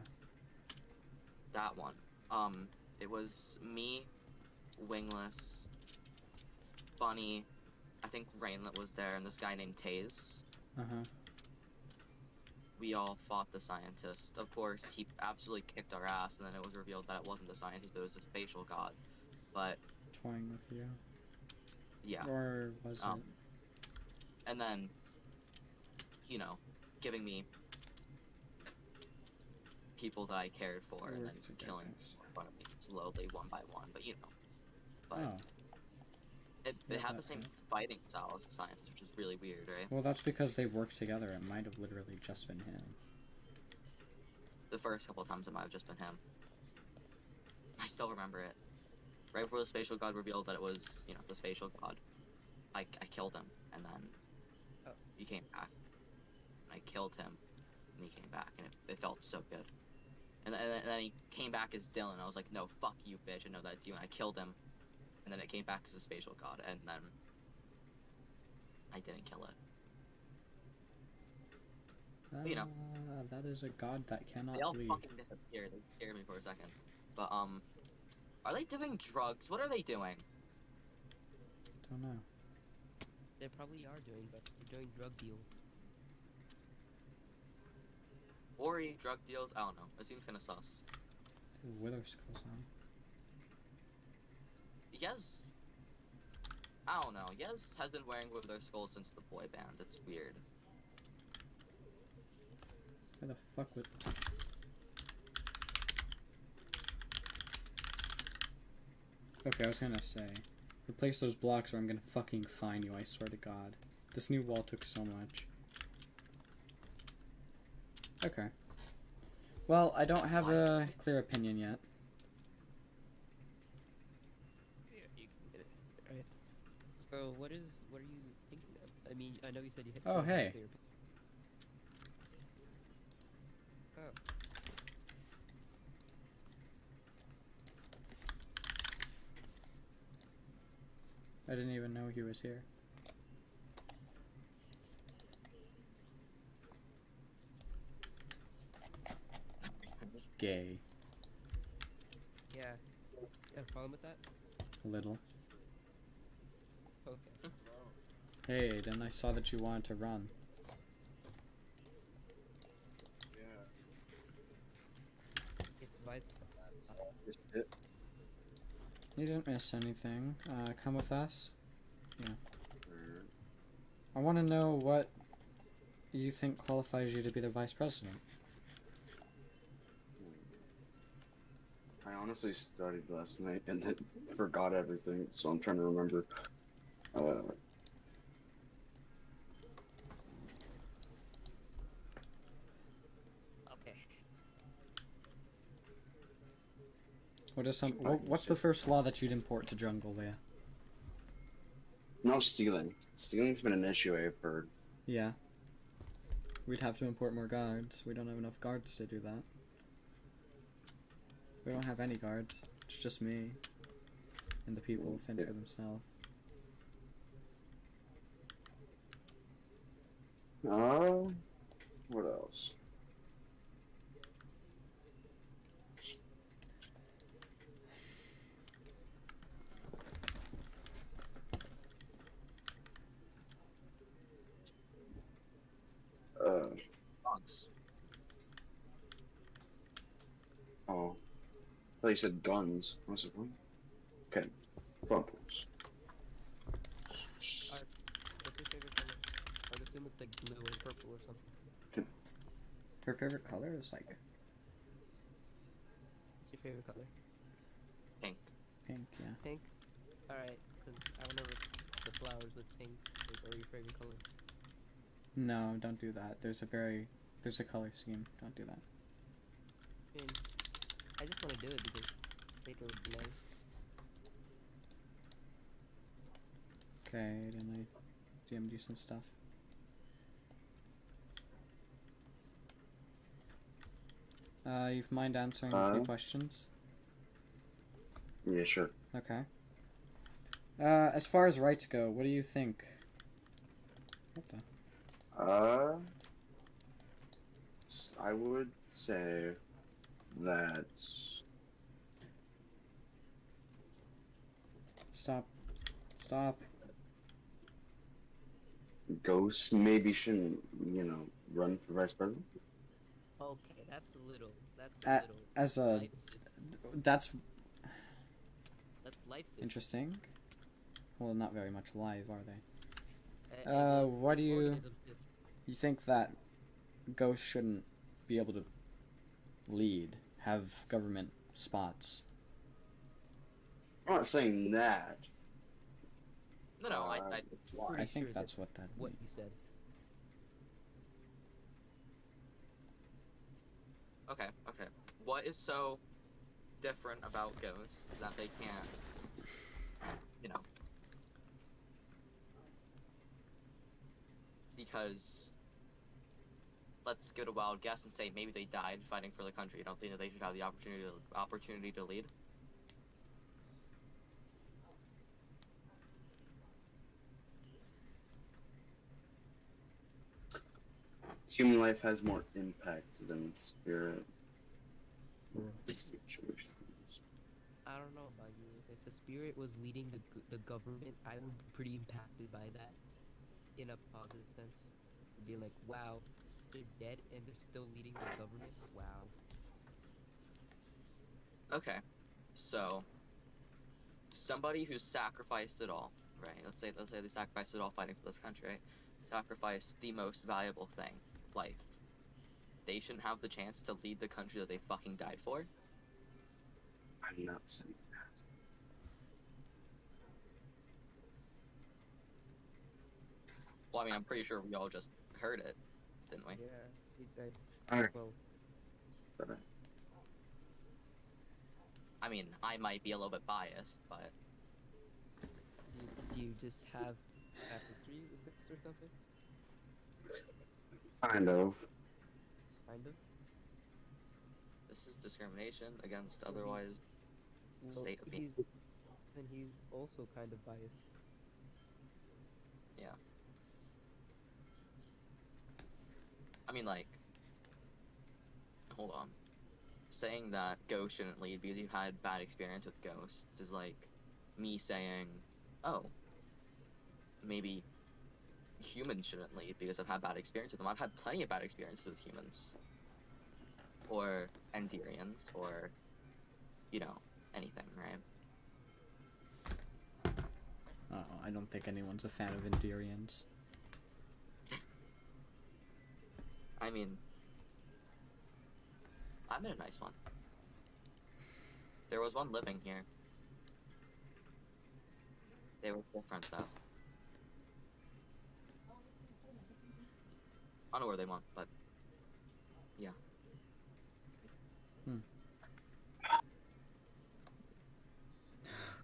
That one. It was me, Wingless, Bunny, I think Rainlet was there, and this guy named Taze. Uh-huh. we all fought the scientist. Of course, he absolutely kicked our ass, and then it was revealed that it wasn't the scientist, but it was the spatial god. But Toying with you. yeah, Or was it? and then, you know, giving me people that I cared for, and then Work together, killing so- in front of me slowly, one by one. But you know, but Oh. it Love had that the same bit. fighting style as the scientist, which is really weird, right? Well, that's because they worked together. It might have literally just been him. The first couple of times it might have just been him. I still remember it. Right before the spatial god revealed that it was, you know, the spatial god, I killed him, and then Oh. he came back. And I killed him, and he came back, and it felt so good. And then he came back as Dylan. I was like, no, fuck you, bitch. I know that's you. And I killed him, and then it came back as the spatial god, and then I didn't kill it. You know. That is a god that cannot They all leave. fucking disappeared. They scared me for a second. But, are they doing drugs? What are they doing? Don't know. They probably are doing, but they're doing drug deals. Ori, drug deals? I don't know. It seems kind of sus. Wither skulls on. Yes. I don't know. Yes has been wearing Wither Skulls since the boy band. It's weird. Where the fuck would... Okay, I was gonna say, replace those blocks or I'm gonna fucking fine you, I swear to God. This new wall took so much. Okay. Well, I don't have a clear opinion yet. Yeah, you can get it. Alright. So, what are you thinking of? I mean, I know you said you hit. Oh, hey. Oh. I didn't even know he was here. Gay. Yeah. You have a problem with that? Little. Okay. Hey, then I saw that you wanted to run. It's vital. You didn't miss anything. Come with us. Yeah. I want to know what you think qualifies you to be the vice president. I honestly studied last night and then forgot everything, so I'm trying to remember. Okay. What's the first law that you'd import to Jongolia? No stealing. Stealing's been an issue I've heard. Yeah. We'd have to import more guards. We don't have enough guards to do that. We don't have any guards. It's just me. And the people who fend for themselves. What else? Dogs. Oh. I thought you said guns. I was like, what? Okay. Front pools. What's your favorite color? I would assume it's like blue or purple or something. Her favorite color is like What's your favorite color? Pink. pink, yeah. Pink? Alright, because I wonder if the flowers with pink are your favorite color. No, don't do that. There's a color scheme. Don't do that. I mean, I just want to do it because I think it would be nice. Okay, then I DM'd you some stuff. You've mind answering a few questions? Yeah, sure. Okay. As far as rights go, what do you think? What the? I would say that Stop. Stop. Ghosts maybe shouldn't, run for vice president. Okay, that's a little. That's a A- little. as a Life that's That's life system. interesting. Well, not very much live, are they? Well, Why do you organisms just think that ghosts shouldn't be able to lead, have government spots? I'm not saying that. No, I Why? I pretty think sure that's what that what means. you said. okay. What is so different about ghosts that they can't, you know? Because let's give it a wild guess and say maybe they died fighting for the country. You don't think that they should have the opportunity to lead? Human life has more impact than spirit. Situations. I don't know about you. If the spirit was leading the government, I would be pretty impacted by that, in a positive sense. Be like, wow, they're dead and they're still leading the government. Wow. Okay, so somebody who sacrificed it all, right? Let's say they sacrificed it all fighting for this country, right? Sacrificed the most valuable thing, life. They shouldn't have the chance to lead the country that they fucking died for. I'm not saying. Well, I mean, I'm pretty sure we all just heard it, didn't we? Yeah. Alright. Well, Sorry. I mean, I might be a little bit biased, but do you just have history with this or something? Kind of. Kind of. this is discrimination against Well, otherwise Well, state of being. he's also kind of biased. Yeah. I mean, like, hold on. Saying that ghosts shouldn't lead because you had bad experience with ghosts is like me saying, oh, maybe humans shouldn't lead because I've had bad experience with them. I've had plenty of bad experiences with humans. Or Enderians, or, anything, right? I don't think anyone's a fan of Enderians. I mean, I met a nice one. There was one living here. They were different, though. I don't know where they went, but yeah.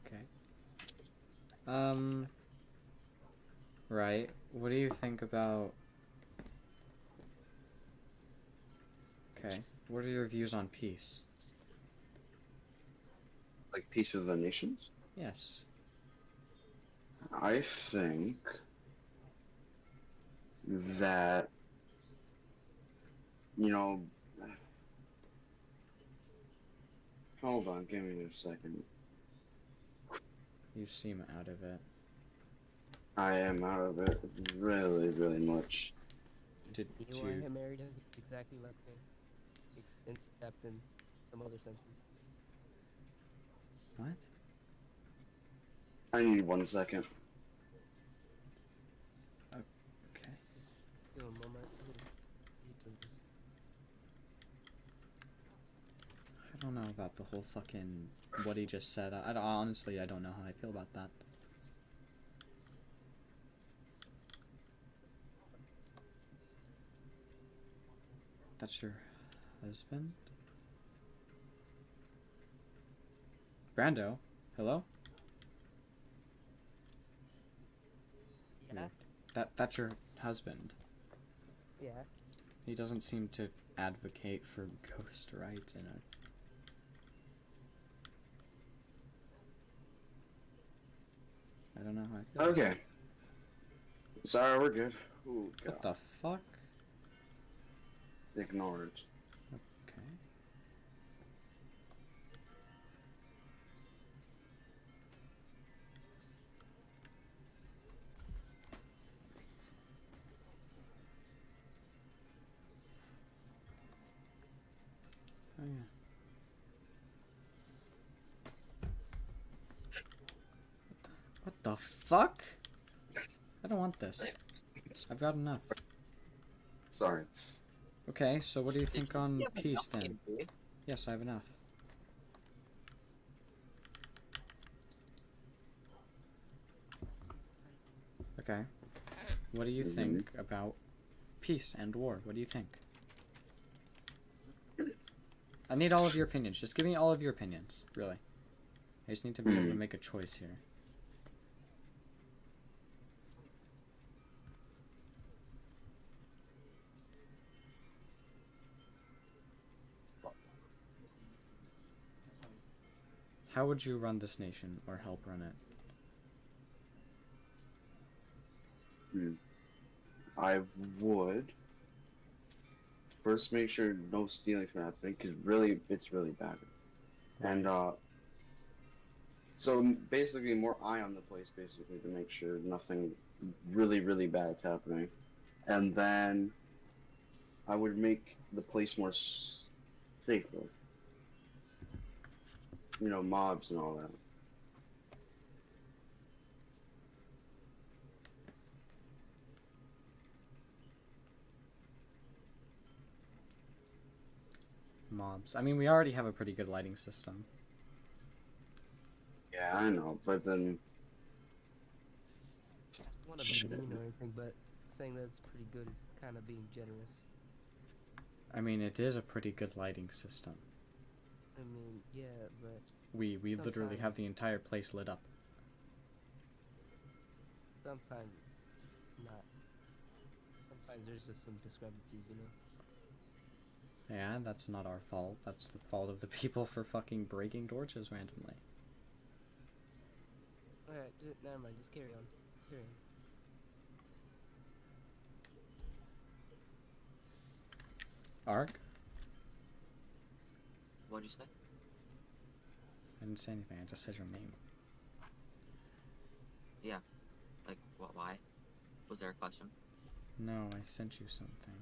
Okay. Right. What do you think about... Okay. What are your views on peace? Like peace with the nations? Yes. I think that, hold on, give me a second. You seem out of it. I am out of it really, really much. Did You you... and him married him exactly like me, except in some other senses. What? I need 1 second. Okay. Give him a moment. He does this. I don't know about the whole fucking... what he just said. Honestly, I don't know how I feel about that. That's your husband? Brando? Hello? Yeah. That's your husband. Yeah. He doesn't seem to advocate for ghost rights in a... I don't know how I feel. Okay. Sorry, we're good. Ooh, What God. the fuck? Ignore it. Okay. the fuck? I don't want this. I've got enough. Sorry. Okay, so what do you think on You have peace enough then? TNT? Yes, I have enough. Okay. What do you think about peace and war? What do you think? I need all of your opinions. Just give me all of your opinions, really. I just need to be able to make a choice here. How would you run this nation or help run it? I would first make sure no stealing from happening, because really, it's really bad. And so basically more eye on the place, basically, to make sure nothing really, really bad's happening. And then I would make the place more safer. You know, mobs and all that. Mobs. I mean, we already have a pretty good lighting system. Yeah, I know, but then I don't want to be mean or anything, but saying that it's pretty good is kind of being generous. I mean, it is a pretty good lighting system. I mean, yeah, but We literally have the entire place lit up. sometimes it's not. Sometimes there's just some discrepancies, you know? Yeah, that's not our fault. That's the fault of the people for fucking breaking torches randomly. Alright, never mind, just carry on. Carry on. Ark? What'd you say? I didn't say anything, I just said your name. Like, what? Why? Was there a question? No, I sent you something.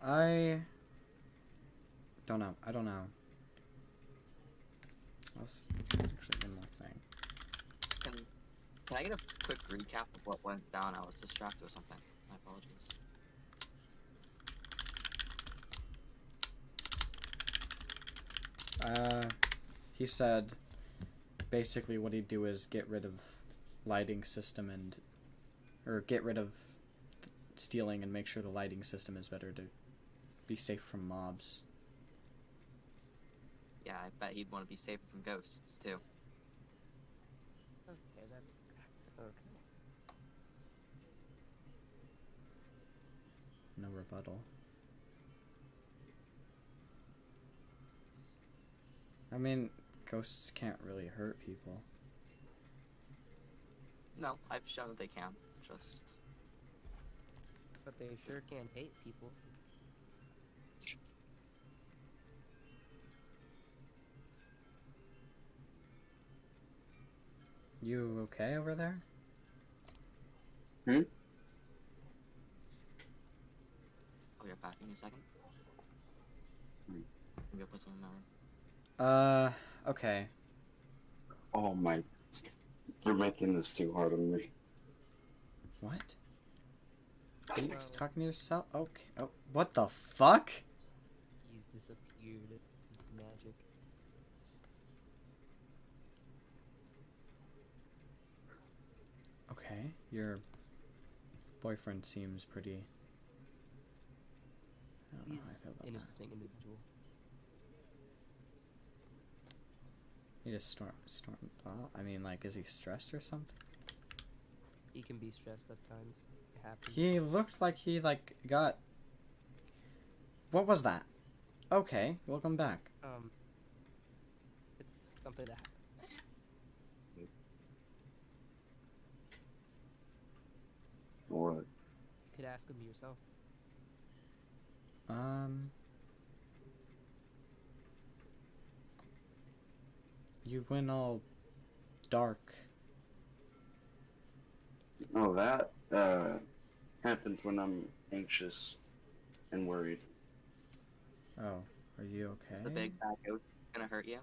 I don't know. I don't know. Actually, one more thing. Can I get a quick recap of what went down? I was distracted or something. My apologies. He said basically what he'd do is get rid of lighting system or get rid of stealing and make sure the lighting system is better to be safe from mobs. Yeah, I bet he'd want to be safer from ghosts, too. Okay, that's... Okay. No rebuttal. I mean, ghosts can't really hurt people. No, I've shown that they can. Just... But they sure can hate people. You okay over there? Oh, you're back in a second? Maybe I'll put some in my room. Okay. oh my, you're making this too hard on me. What? Are you Well, talking to yourself? Okay. Oh, what the fuck? he's disappeared. It's magic. Okay, your boyfriend seems pretty... I don't know He's how I feel about that. interesting individual. He just stormed off. I mean, like, is he stressed or something? He can be stressed at times. It happens. He looked like he, like, got... What was that? Okay, welcome back. It's something that happens. Or You could ask him yourself. You went all dark. oh, that happens when I'm anxious and worried. Oh, are you okay? The big bad ghost. gonna hurt you.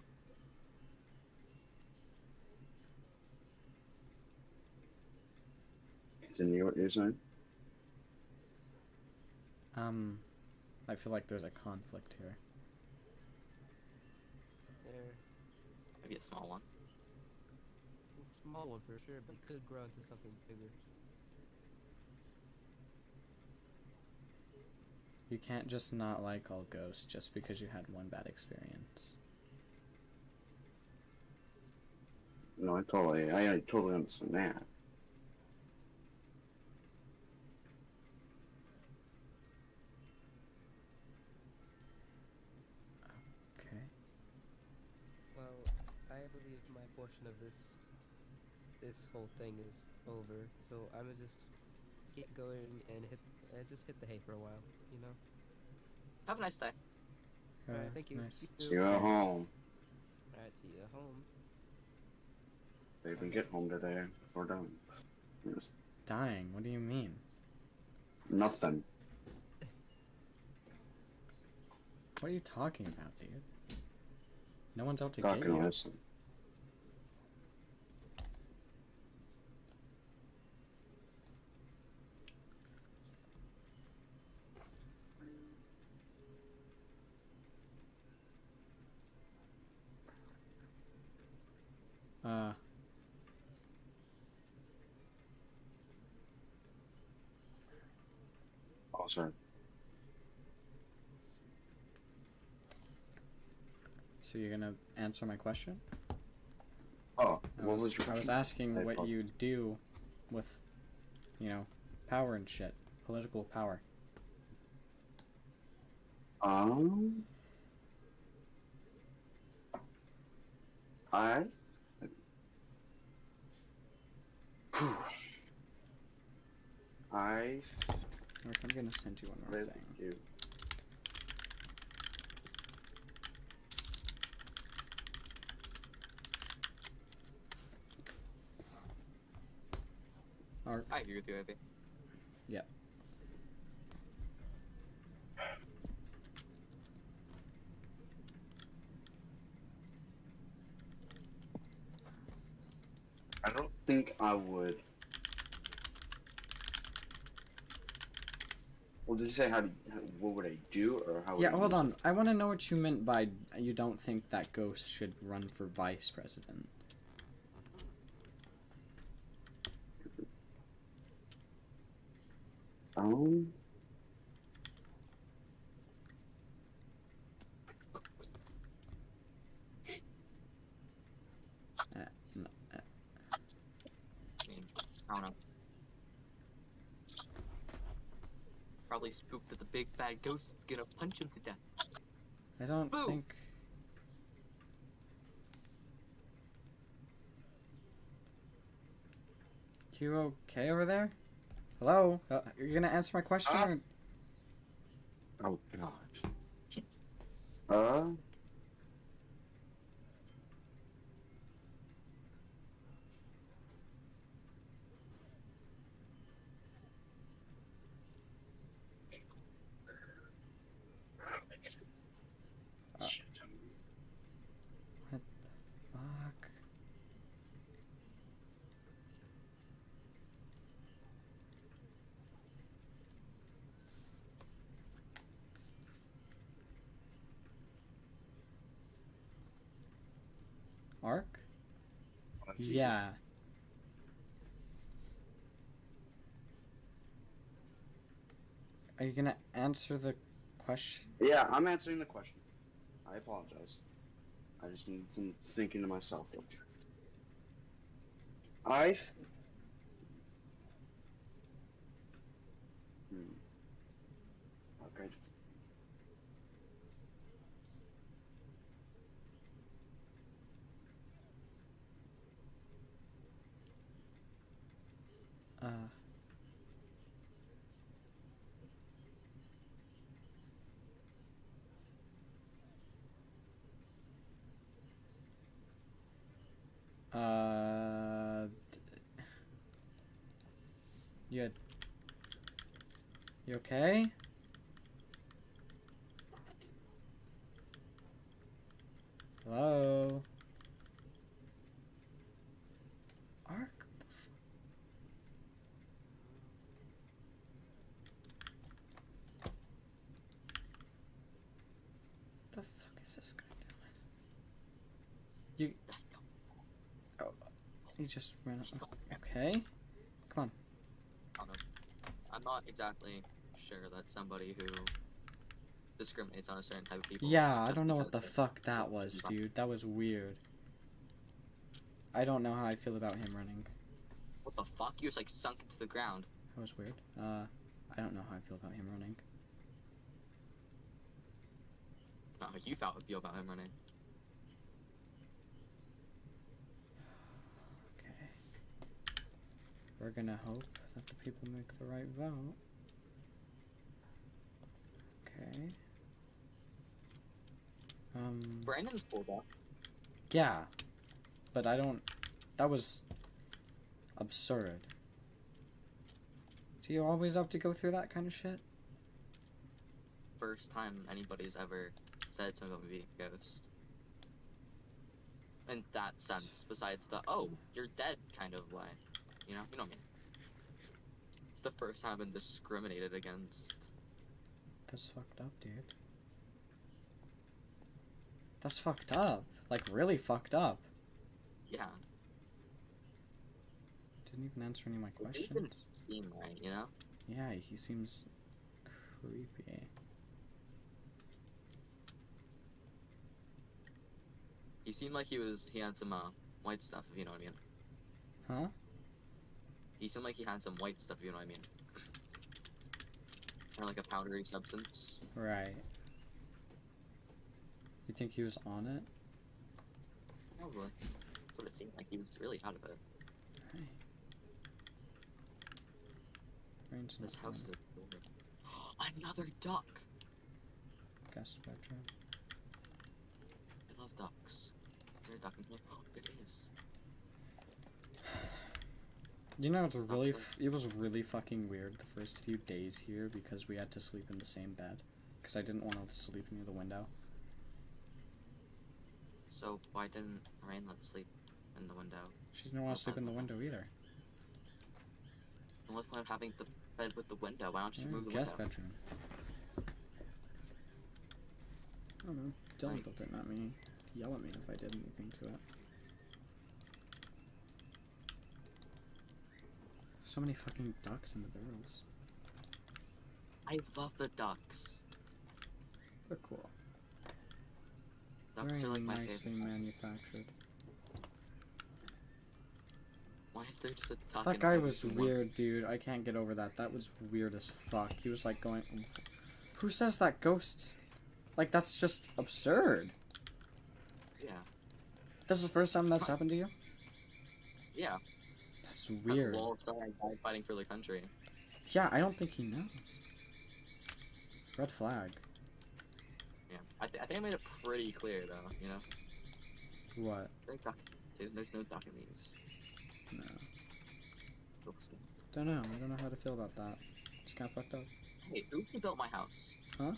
Continue what you're saying. I feel like there's a conflict here. There, Maybe a small one. small one for sure, but it could grow into something bigger. You can't just not like all ghosts just because you had one bad experience. No, I totally understand that. Okay. Well, I believe my portion of this whole thing is over, so I'm gonna just get going and just hit the hay for a while, you know. Have a nice day. Alright, thank you. Nice. You See too. you at home. Alright, see you at home. They even get home today before done. Yes. Dying? What do you mean? Nothing. What are you talking about, dude? No one's out to Talking get you. listen. Oh, sorry. So you're gonna answer my question? Oh, I what was, was your I was question? asking I what apologize. you do with, you know, power and shit. Political power. Um, I. I Look, I'm gonna send you one more think thing. you. Arc. I agree with you, Ivy. Yep. I don't think I would. Well, did you say what would I do, or how? Yeah, would I hold use on. I want to know what you meant by you don't think that Ghost should run for vice president. it? No, I mean, I don't know. Probably spooked that the big bad ghost is gonna punch him to death. I don't Boo! think. You okay over there? Hello? You're gonna answer my question? Or... Oh gosh. Uh. Shit. Fuck. Arc? Yeah. Are you gonna answer the question? Yeah, I'm answering the question. I apologize. I just need some thinking to myself. I. Hmm. Okay. Uh. You. You okay? Hello? Ark? The fuck is this guy doing? Oh, he just ran up. Okay. Come on. I don't know. I'm not exactly sure that somebody who discriminates on a certain type of people. Yeah, I just don't know what the because fuck that was, dude. That was weird. I don't know how I feel about him running. What the fuck? You just like sunk into the ground. That was weird. I don't know how I feel about him running. It's not how you feel about him running. Okay. We're gonna hope that the people make the right vote. Okay. Brandon's pulled up. Yeah. But I don't... That was... absurd. Do you always have to go through that kind of shit? First time anybody's ever said something about me being a ghost. In that sense, besides the, oh, you're dead kind of way. You know what I mean? It's the first time I've been discriminated against. That's fucked up, dude. That's fucked up. Like, really fucked up. Yeah. Didn't even answer any of my It didn't questions. seem right, you know? Yeah, he seems creepy. He seemed like he had some white stuff, if you know what I mean. Huh? He seemed like he had some white stuff, if you know what I mean. Kind of like a powdery substance. Right. You think he was on it? Probably. That's what it seemed like. He was really out of it. Right. Rain's This not house is on. adorable. Another duck! Guest bedroom. I love ducks. Is there a duck in here? Oh, there is. You know, it was really fucking weird the first few days here because we had to sleep in the same bed. Because I didn't want to sleep near the window. So, why didn't Rain let sleep in the window? She didn't want to sleep in the window either. And what's the point of having the bed with the window? Why don't you move the Guest window? bedroom. I don't know. Dylan Like- built it, not me. Yell at me if I did anything to it. So many fucking ducks in the barrels. I love the ducks. They're cool. Ducks Very are like my nicely favorite. manufactured. Why is there just a duck That in guy every was single- weird, dude. I can't get over that. That was weird as fuck. He was like going... Who says that ghosts... Like, that's just absurd. Yeah. This is the first time that's happened to you? Yeah. That's weird. Wall guy fighting for the country. Yeah, I don't think he knows. Red flag. Yeah. I think I made it pretty clear though, you know? What? There's no duck in these. No. Oops. Don't know. I don't know how to feel about that. It's kind of fucked up. Hey, who rebuilt my house? Huh?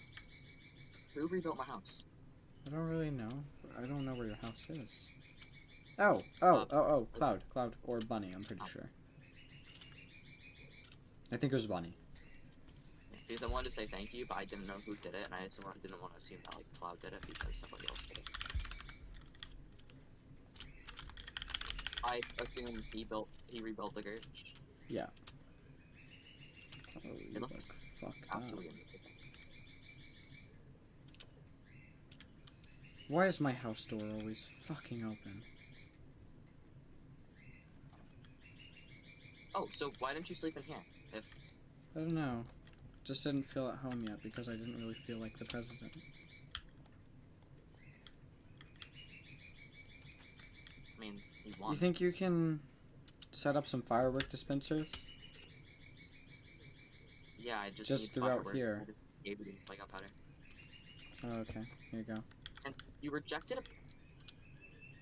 Who rebuilt my house? I don't really know. I don't know where your house is. Oh, Cloud. Cloud or Bunny, I'm pretty sure. I think it was Bunny. Because I wanted to say thank you, but I didn't know who did it, and I didn't want to assume that like Cloud did it because somebody else did it. I assume he rebuilt the church. Yeah. Oh, It you looks fucked up. absolutely amazing. Why is my house door always fucking open? Oh, so why didn't you sleep in here? If I don't know. Just didn't feel at home yet because I didn't really feel like the president. I mean, you won. You think you can set up some firework dispensers? Yeah, I just Just need throughout fireworks. here. I just gave you like gunpowder. Oh, okay. Here you go. And you rejected a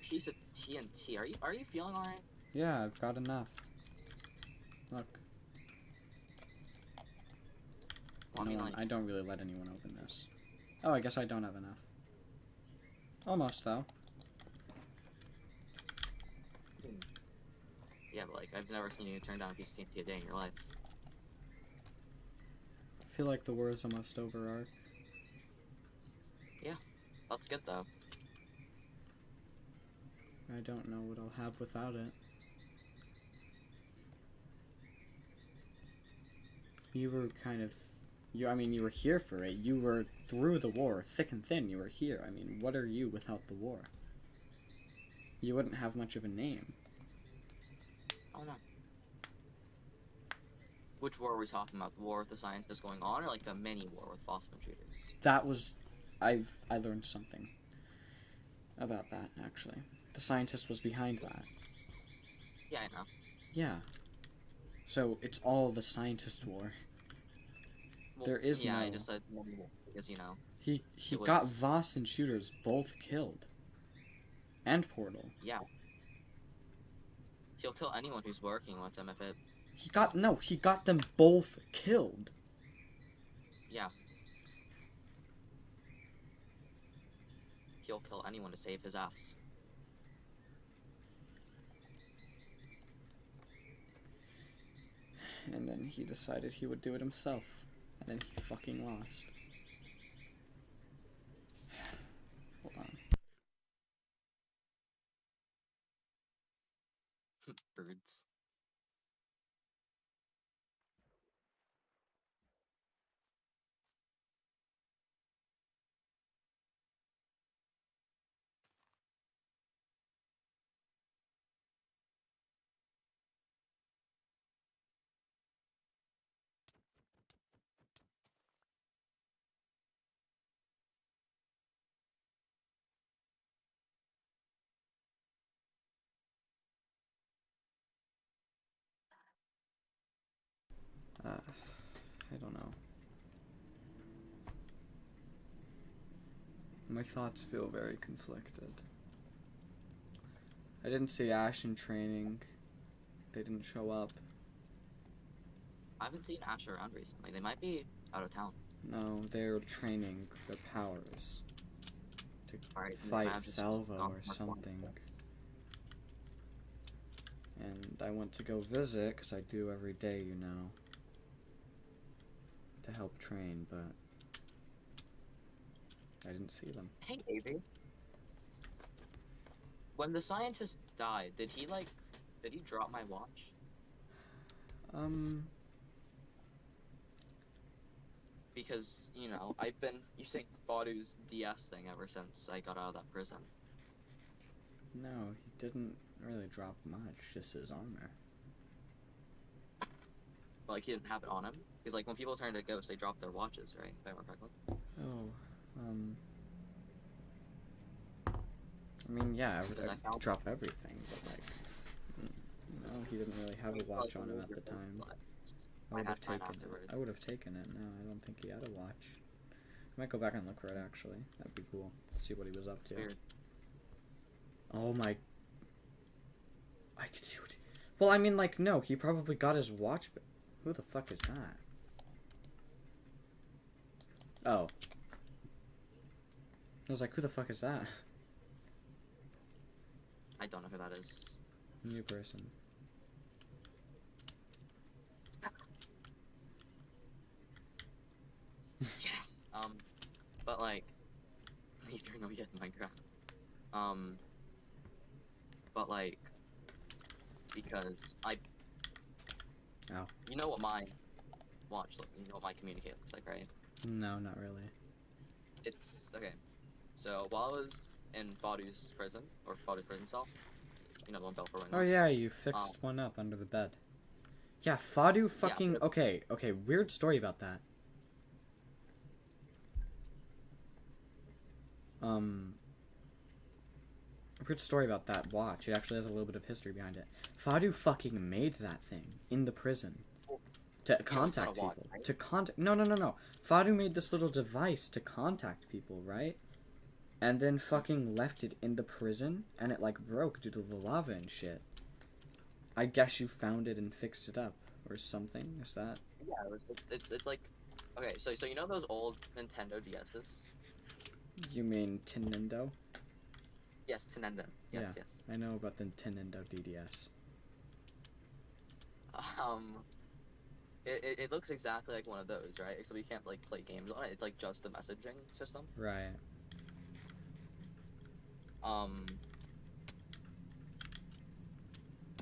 piece of TNT. Are you feeling alright? Yeah, I've got enough. Look. Well, I mean, like, I don't really let anyone open this. Oh, I guess I don't have enough. Almost, though. Yeah, but like, I've never seen you turn down a piece of TNT a day in your life. I feel like the war is almost over, Ark. That's good though. I don't know what I'll have without it. You were kind of... I mean, you were here for it. You were through the war, thick and thin, you were here. I mean, what are you without the war? You wouldn't have much of a name. Oh no. Which war are we talking about? The war with the scientists going on, or like the mini war with fossil intruders? That was... I learned something about that, actually. The scientist was behind that. Yeah, I know. Yeah. So, it's all the scientist war. Well, There is yeah, no... I just said mini war because, you know. He it got was- Voss and Shooters both killed. And Portal. Yeah. He'll kill anyone who's working with him if it. He got them both killed. Yeah. He'll kill anyone to save his ass. And then he decided he would do it himself. And then he fucking lost. Hold on. Birds. I don't know. My thoughts feel very conflicted. I didn't see Ash in training. They didn't show up. I haven't seen Ash around recently. They might be out of town. No, they're training their powers to Alright, fight I'm just Salvo not or more something. And I went to go visit, because I do every day, you know, to help train, but I didn't see them. Hey, baby. When the scientist died, did he drop my watch? Because, you know, I've been using Fadu's DS thing ever since I got out of that prison. No, he didn't really drop much, just his armor. Like, he didn't have it on him. Because, like, when people turn to ghosts, they drop their watches, right? If I remember correctly. Oh, I mean, yeah, Because I I found- drop everything, but like, you know, he didn't really have a watch on him at the time. I would have had mine taken it. afterwards. I would have taken it. No, I don't think he had a watch. I might go back and look for it actually. That'd be cool. See what he was up to. Weird. Oh my. I could see what. Well, I mean, like, no, he probably got his watch. But who the fuck is that? Oh. I was like, who the fuck is that? I don't know who that is. New person. Yes. But like, leave your no yet in Minecraft. But like, because I. Ow. You know what my watch look. You know what my communicate looks like, right? No, not really. It's okay. So while I was in Fadu's prison or Fadu's prison cell, you know the one built for windows. Oh yeah, you fixed one up under the bed. Yeah, Fadu fucking... but- Okay, weird story about that. Weird story about that watch. It actually has a little bit of history behind it. Fadu fucking made that thing in the prison. To contact watch, people. right? To contact... No. Fadu made this little device to contact people, right? And then fucking left it in the prison, and it like broke due to the lava and shit. I guess you found it and fixed it up, or something. Is that? Yeah, it's like, okay, so you know those old Nintendo DS's? You mean Nintendo? Yes, Nintendo. Yes, Yeah. yes. I know about the Nintendo DDS. It looks exactly like one of those, right? Except you can't like play games on it. It's like just the messaging system. Right.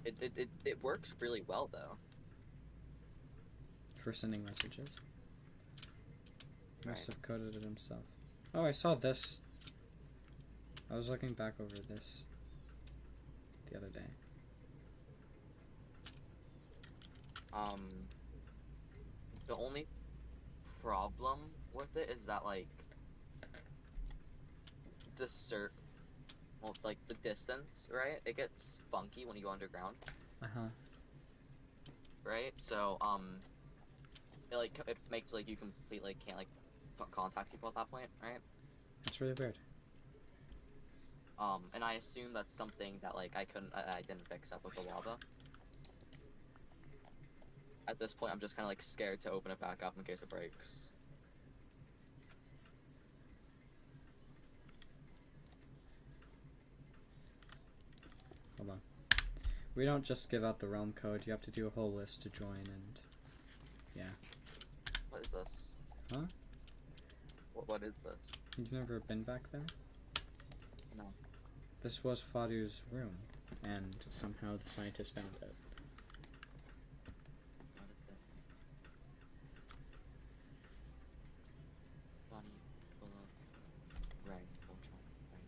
It works really well though. For sending messages. Must Right. have coded it himself. Oh, I saw this. I was looking back over this the other day. The only problem with it is that like like the distance, right? It gets funky when you go underground, Uh-huh. right? So it makes like you completely can't like contact people at that point, right? That's really weird. And I assume that's something that like I didn't fix up with the lava. At this point, I'm just kind of like scared to open it back up in case it breaks. Hold on. We don't just give out the realm code. You have to do a whole list to join, and yeah. What is this? Huh? What is this? You've never been back there? No. This was Fadu's room, and somehow the scientist found it. What is it? Bunny, Willow, Red, Ultron, Red.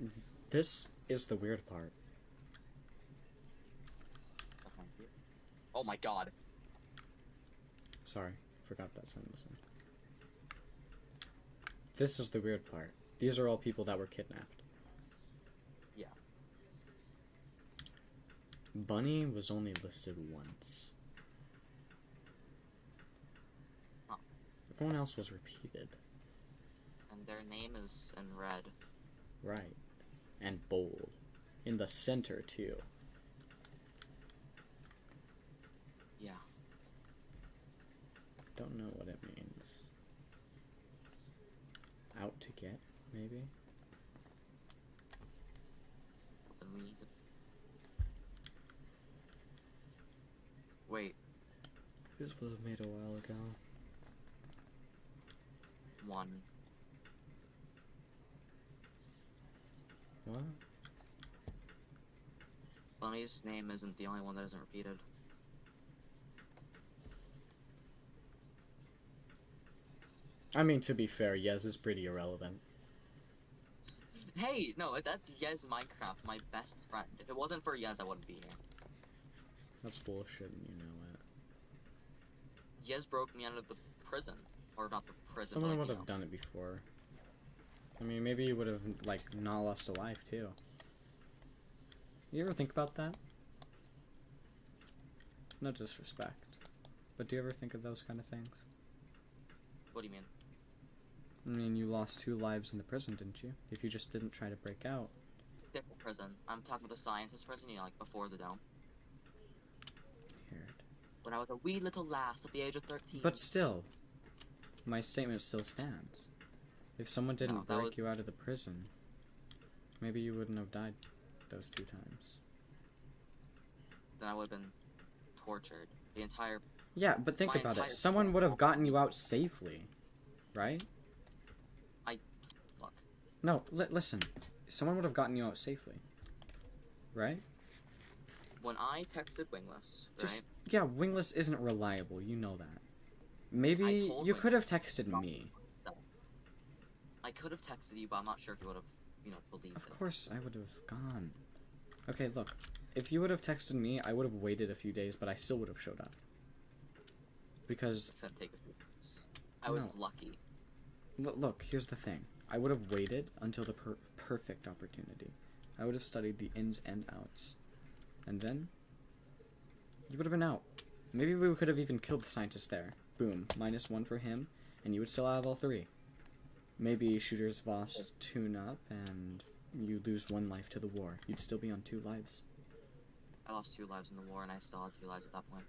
Willow. This is the weird part. Behind you. Oh my god. Sorry, forgot that sentence. This is the weird part. These are all people that were kidnapped. Yeah. Bunny was only listed once. Huh. Everyone else was repeated. And their name is in red. Right. And bold. In the center, too. Yeah. Don't know what it means. Out to get, maybe? Then we need to... Wait. This was made a while ago. One. What? Bunny's name isn't the only one that isn't repeated. I mean, to be fair, Yez is pretty irrelevant. Hey, no, that's Yez Minecraft, my best friend. If it wasn't for Yez, I wouldn't be here. That's bullshit, and you know it. Yez broke me out of the prison. Or not the prison, Someone but would like, have done it before. I mean, maybe you would have, like, not lost a life, too. You ever think about that? No disrespect. But do you ever think of those kind of things? What do you mean? I mean, you lost 2 lives in the prison, didn't you? If you just didn't try to break out. Different prison. I'm talking about the scientist prison, you know, like before the dome. Weird. When I was a wee little lass at the age of 13. But still, my statement still stands. If someone didn't No, that break was- you out of the prison, maybe you wouldn't have died those 2 times. Then I would have been tortured. The entire... Yeah, but think My about entire it. Someone would have gotten you out safely, right? Look. No, listen. Someone would have gotten you out safely, right? When I texted Wingless, Just right? yeah, Wingless isn't reliable. You know that. Maybe I told you Wingless could have texted me. I could have texted you, but I'm not sure if you would have, you know, believed Of it. course, I would have gone. Okay, look. If you would have texted me, I would have waited a few days, but I still would have showed up. Because Couldn't take a few days. I was No. lucky. look, here's the thing. I would have waited until the perfect opportunity. I would have studied the ins and outs. And then, you would have been out. Maybe we could have even killed the scientist there. Boom, -1 for him, and you would still have all 3. Maybe Shooter's Voss tune up, and you lose 1 life to the war. You'd still be on 2 lives. I lost 2 lives in the war, and I still had 2 lives at that point.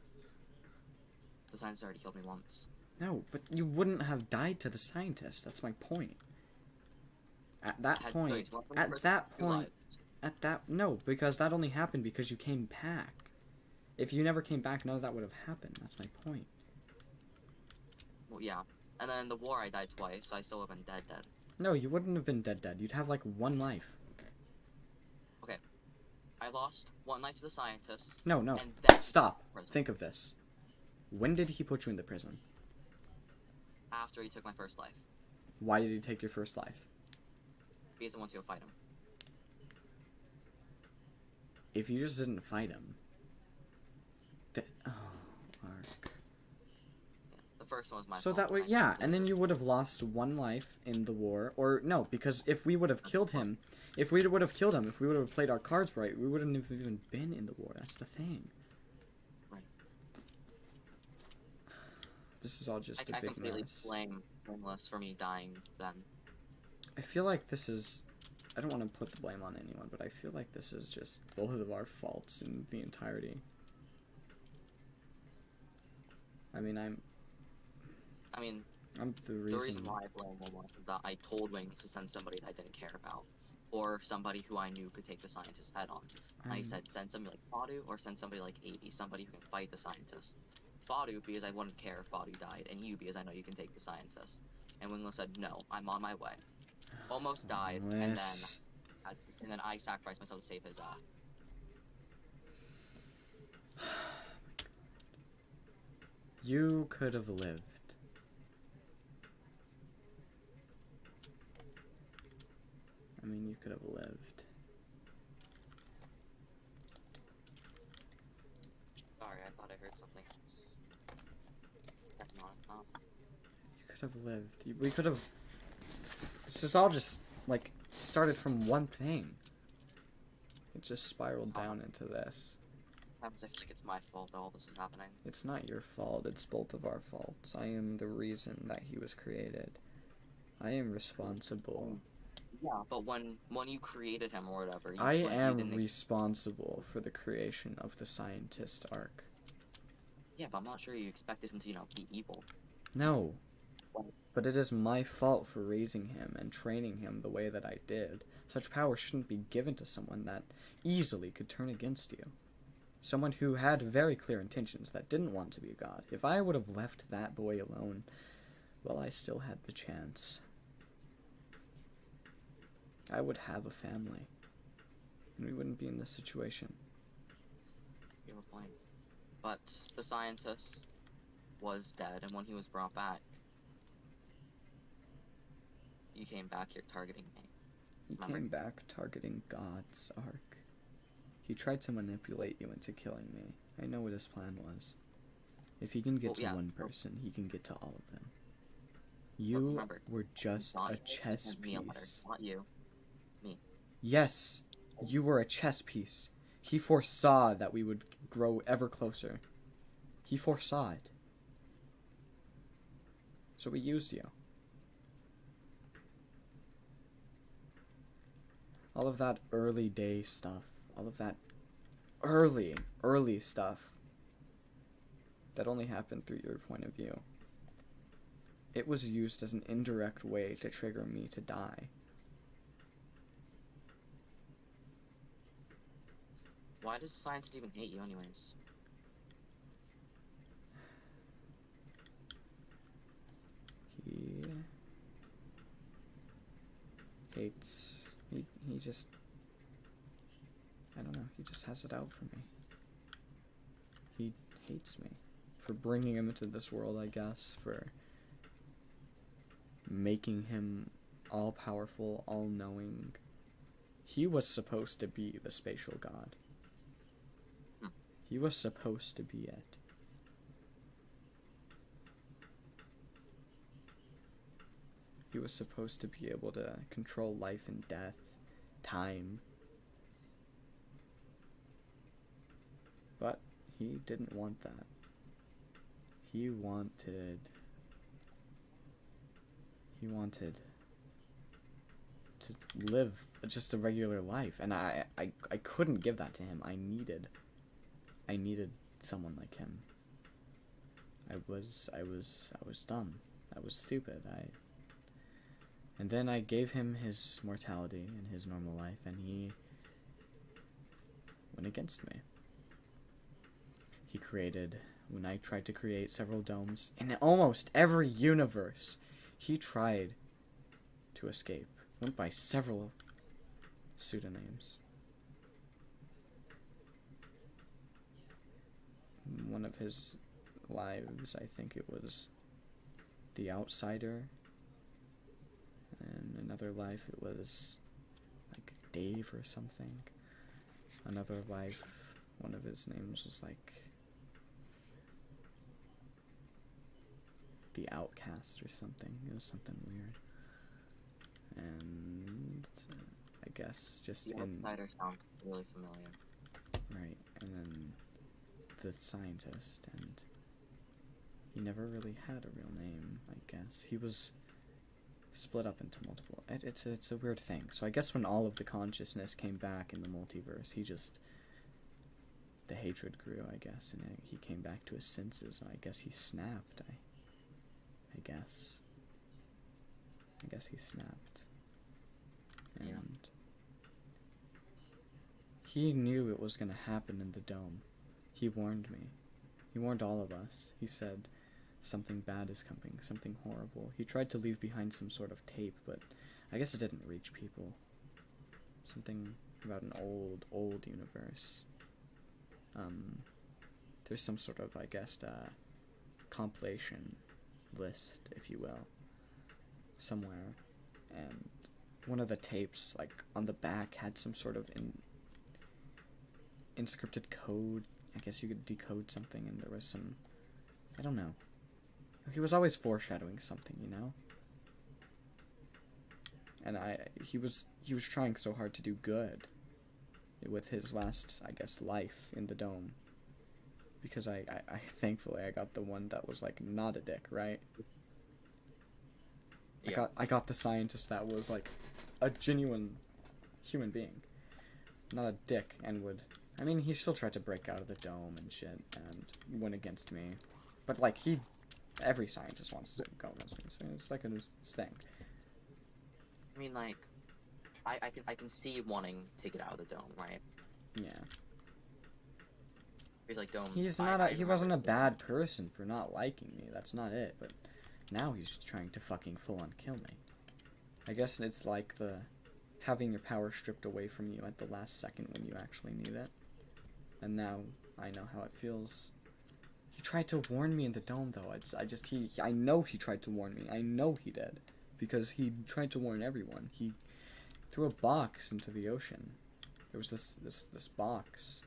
The scientist already killed me once. No, but you wouldn't have died to the scientist. That's my point. At that Had- point, wait, one at person, that 2 point, lives. At that, no, because that only happened because you came back. If you never came back, none of that would have happened. That's my point. Well, yeah. And then in the war, I died twice, so I still would have been dead. No, you wouldn't have been dead. You'd have like one life. I lost one life to the scientists. No. And then Stop. prison. Think of this. When did he put you in the prison? After he took my first life. Why did he take your first life? Because I wanted to go fight him. If you just didn't fight him... Ark. The first one was my So fault. that way, yeah, and then you would have lost one life in the war, or no, because if we would have killed him, if we would have played our cards right, we wouldn't have even been in the war. That's the thing. Right. This is all just a I big completely mess. blame Harmless for me dying then. I feel like this is... I don't want to put the blame on anyone, but I feel like this is just both of our faults in the entirety. I mean, I'm the reason... The reason why I blame Harmless is that I told Wing to send somebody that I didn't care about. Or somebody who I knew could take the scientist's head on. I said send somebody like Fadu, or send somebody like Abe, somebody who can fight the scientist. Fadu because I wouldn't care if Fadu died, and you because I know you can take the scientist. And Wingless said, no, I'm on my way. Almost died, and then I sacrificed myself to save his You could have lived. I mean, you could have lived. Sorry, I thought I heard something else. You could have lived. We could have... This is all just, like, started from one thing. It just spiraled down into this. Sometimes I feel like it's my fault that all this is happening. It's not your fault, it's both of our faults. I am the reason that he was created. I am responsible. Yeah, but when you created him or whatever... I am responsible for the creation of the scientist arc. Yeah, but I'm not sure you expected him to, be evil. No. But it is my fault for raising him and training him the way that I did. Such power shouldn't be given to someone that easily could turn against you. Someone who had very clear intentions that didn't want to be a god. If I would have left that boy alone, well, I still had the chance. I would have a family. And we wouldn't be in this situation. You have a point. But the scientist was dead, and when he was brought back, you came back here targeting me. He came back targeting God's arc. He tried to manipulate you into killing me. I know what his plan was. If he can get to one person, he can get to all of them. You were just a chess piece. Not you. Me. Yes, you were a chess piece. He foresaw that we would grow ever closer. He foresaw it. So we used you. All of that early day stuff. All of that early stuff. That only happened through your point of view. It was used as an indirect way to trigger me to die. Why does science even hate you anyways? He hates... He just... I don't know, he just has it out for me. He hates me. For bringing him into this world, I guess. For making him all-powerful, all-knowing. He was supposed to be the spatial god. He was supposed to be it. He was supposed to be able to control life and death, time. But he didn't want that. He wanted to live just a regular life, and I couldn't give that to him. I needed someone like him. I was dumb. I was stupid. And then I gave him his mortality and his normal life, and went against me. He created, when I tried to create several domes, in almost every universe, he tried to escape. Went by several pseudonyms. One of his lives, I think it was The Outsider. And another life, it was like Dave or something. Another life, one of his names was like The Outcast or something. It was something weird. And I guess just The in Outsider sounds really familiar. right, and then the scientist, and he never really had a real name. I guess he was split up into multiple. It's a weird thing. So I guess when all of the consciousness came back in the multiverse, the hatred grew, I guess, and he came back to his senses. And I guess he snapped. I guess he snapped. And Yeah. he knew it was going to happen in the dome. He warned me. He warned all of us. He said something bad is coming, something horrible. He tried to leave behind some sort of tape, but I guess it didn't reach people. Something about an old universe. There's some sort of, I guess, compilation list, if you will, somewhere, and one of the tapes, like, on the back had some sort of inscripted code. I guess you could decode something, and there was some, I don't know. He was always foreshadowing something, you know? And he was trying so hard to do good with his last, I guess, life in the dome. Because I thankfully I got the one that was like not a dick, right? Yeah. I got the scientist that was like a genuine human being, not a dick, and I mean, he still tried to break out of the dome and shit, and went against me. But like every scientist wants to go against me, so it's like a thing. I mean, like, I can see wanting to get out of the dome, right? Yeah. He's like dome. He wasn't a bad person for not liking me. That's not it. But now he's trying to fucking full on kill me. I guess it's like having your power stripped away from you at the last second when you actually need it. And now I know how it feels. He tried to warn me in the dome, though. I know he tried to warn me. I know he did, because he tried to warn everyone. He threw a box into the ocean. There was this box.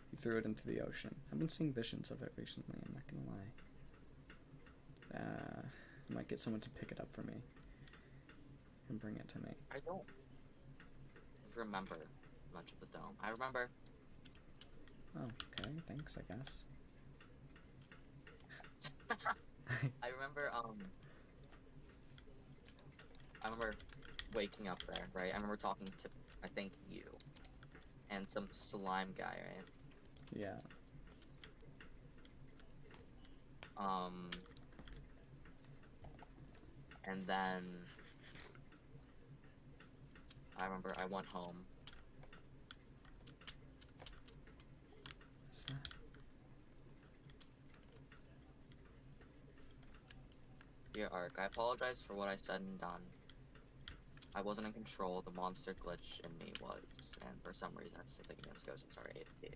He threw it into the ocean. I've been seeing visions of it recently, I'm not gonna lie. I might get someone to pick it up for me and bring it to me. I don't remember much of the dome. I remember. Oh, okay, thanks, I guess. I remember waking up there, right? I remember talking to, I think, you and some slime guy, right? Yeah. And then I remember I went home. What's that? Dear Ark, I apologize for what I said and done. I wasn't in control, the monster glitch in me was, and for some reason I'm still thinking it's Ghost. I'm sorry, 8.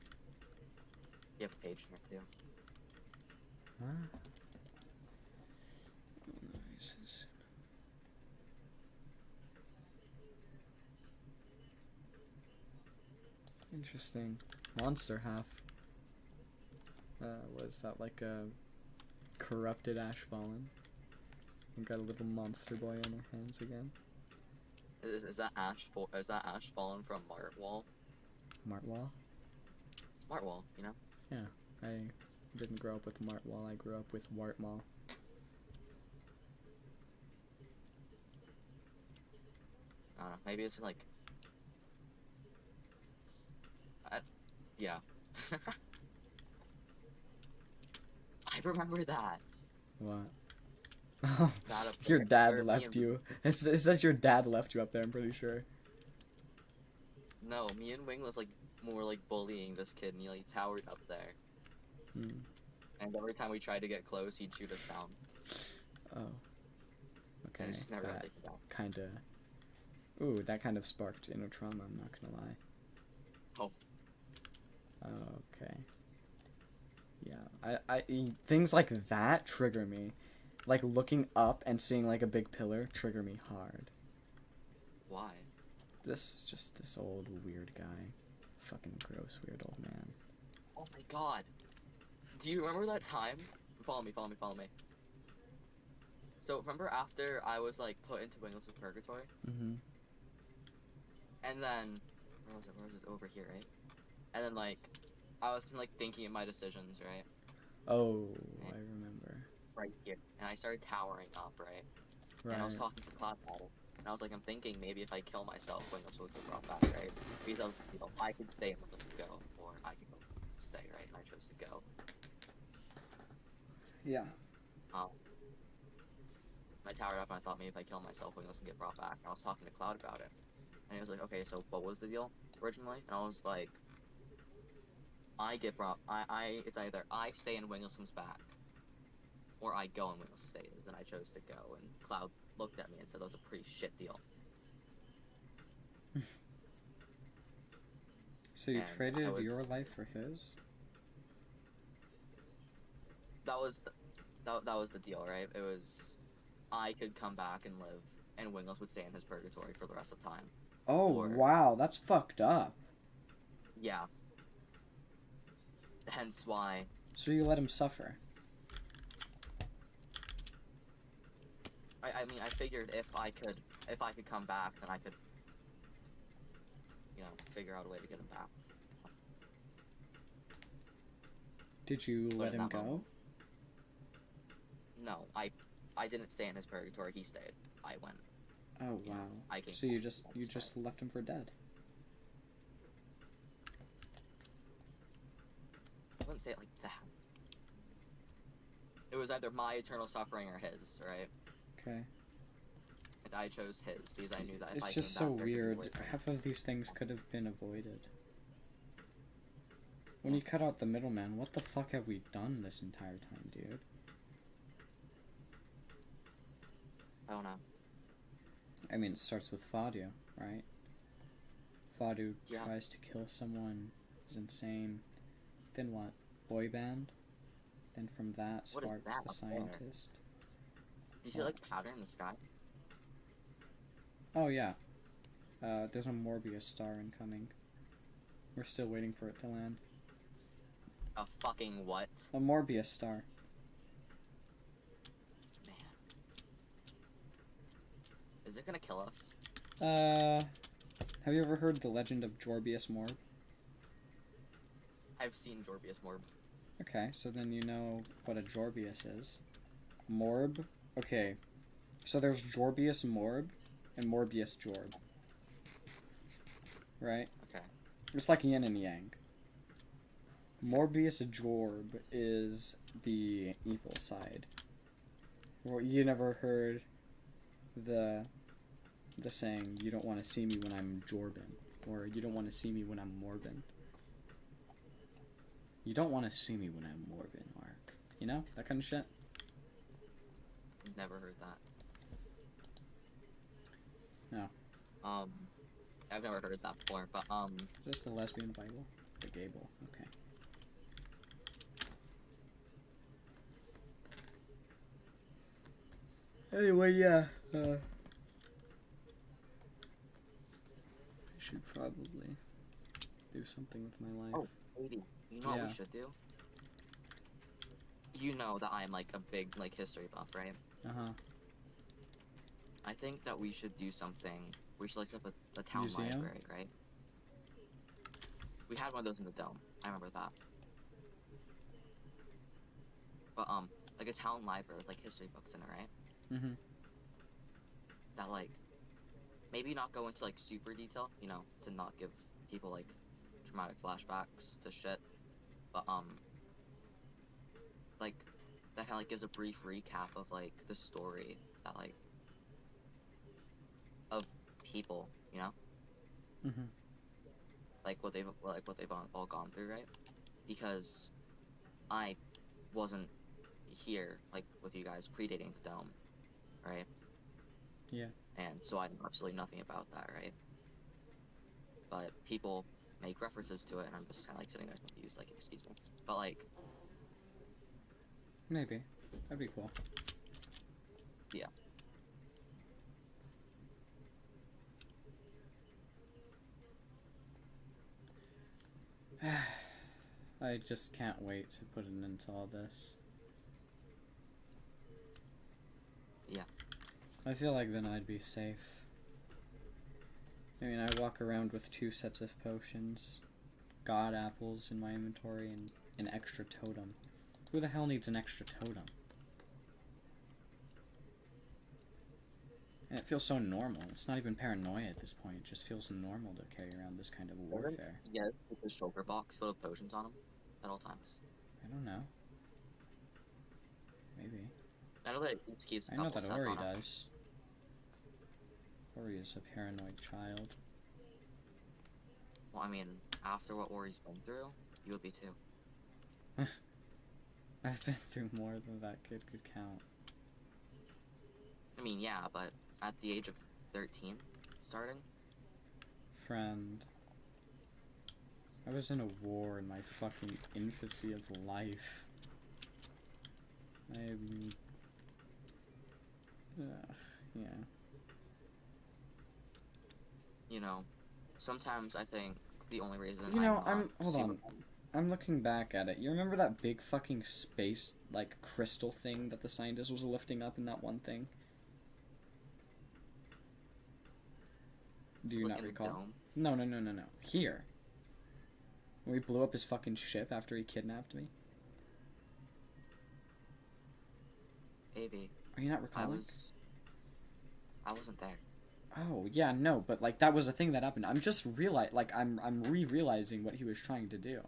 You have a page here too. Huh? Nice. Interesting. Monster half. Was that like a corrupted Ash Fallen? We got a little monster boy on our hands again. Is that Ash Fallen from Martwall? Martwall? Martwall, you know? Yeah, I didn't grow up with Martwall, I grew up with Wartmall. I don't know, maybe it's like... yeah. I remember that. What? That up Your there, dad where me left and- you. It says your dad left you up there, I'm pretty sure. No, me and Wing was like more like bullying this kid, and he like towered up there. Hmm. And every time we tried to get close, he'd shoot us down. Oh. And Okay. we just never got That taken down. kinda. Ooh, that kind of sparked inner trauma. I'm not gonna lie. Oh. Okay. Yeah. Things like that trigger me. Like looking up and seeing like a big pillar trigger me hard. Why? This old weird guy. Fucking gross weird old man. Oh my god. Do you remember that time? Follow me. So remember after I was like put into Wingless' purgatory? Mm-hmm. And then where was it? Over here, right? And then like I was like thinking of my decisions, right? Oh, I remember. Right here. And I started towering up, right? Right. And I was talking to Cloud about it. And I was like, I'm thinking maybe if I kill myself, Wingless will get brought back, right? Because I could stay and Wingless could go, or I could go stay, right? And I chose to go. Yeah. I towered up and I thought maybe if I kill myself, Wingless can get brought back. And I was talking to Cloud about it. And he was like, okay, so what was the deal originally? And I was like, it's either I stay and Wingless comes back, or I go and Wingless stays. And I chose to go. And Cloud looked at me and said that was a pretty shit deal. So you And traded I was- your life for his? That was the deal, right? It was I could come back and live, and Wingless would stay in his purgatory for the rest of time. Oh, Or- wow, that's fucked up. Yeah. Hence why. So you let him suffer. I mean, I figured if I could come back, then I could, figure out a way to get him back. Did you But let in him that go? moment- No, I didn't stay in his purgatory. He stayed. I went. Oh, Yeah, wow. I came. So you back just instead. left him for dead. I wouldn't say it like that. It was either my eternal suffering or his, right? Okay. And I chose his because I knew that if It's I just came so back, there could be weird. ways. Half of these things could have been avoided. When you cut out the middleman, what the fuck have we done this entire time, dude? I don't know. I mean, it starts with Fadu, right? Fadu Yeah. tries to kill someone, is insane. Then what? Boy band? Then from that What is sparks that the up there? scientist. Do you see like powder in the sky? Oh yeah. There's a Morbius star incoming. We're still waiting for it to land. A fucking what? A Morbius star. Man. Is it gonna kill us? Have you ever heard the legend of Jorbius Morb? I've seen Jorbius Morb. Okay, so then you know what a Jorbius is. Morb? Okay. So there's Jorbius Morb and Morbius Jorb. Right? Okay. It's like yin and yang. Morbius Jorb is the evil side. Or you never heard the saying, you don't want to see me when I'm Jorbin, or you don't want to see me when I'm Morbin. You don't want to see me when I'm Morbin, Mark. You know? That kind of shit? Never heard that. No. I've never heard that before, but Just the lesbian Bible? The Gable. Okay. Anyway, yeah. I should probably do something with my life. Oh, Katie, you know what Yeah. we should do? You know that I'm like a big like history buff, right? Uh-huh. I think that we should do something. We should like set up a town Museum? library, right? We had one of those in the dome. I remember that. But like a town library with like history books in it, right? Mm-hmm. That like maybe not go into like super detail, to not give people like traumatic flashbacks to shit. But like that kind of like gives a brief recap of like the story that like of people, Mm-hmm. like what they've all gone through, right? Because I wasn't here like with you guys predating the dome, right? Yeah. And so I know absolutely nothing about that, right? But people make references to it, and I'm just kind of like sitting there confused, like, excuse me. But like, Maybe. That'd be cool. yeah. I just can't wait to put an end to all this. Yeah. I feel like then I'd be safe. I mean, I walk around with 2 sets of potions, god apples in my inventory, and an extra totem. Who the hell needs an extra totem? And it feels so normal. It's not even paranoia at this point. It just feels normal to carry around this kind of warfare. Yeah, with a shoulder box full of potions on them at all times. I don't know. Maybe. I know that it keeps a I know couple that sets Ori on 'em. does. Ori is a paranoid child. Well, I mean, after what Ori's been through, you would be too. I've been through more than that kid could count. I mean, yeah, but at the age of 13, starting, Friend. I was in a war in my fucking infancy of life. Yeah. you know, sometimes I think the only reason You know, I'm not hold super- on. I'm looking back at it. You remember that big fucking space, like, crystal thing that the scientist was lifting up in that one thing? Do you Like not in the recall? dome. No. Here. When we blew up his fucking ship after he kidnapped me? AV. Are you not recalling? I wasn't there. Oh, yeah, no, but, like, that was a thing that happened. I'm just I'm re-realizing what he was trying to do.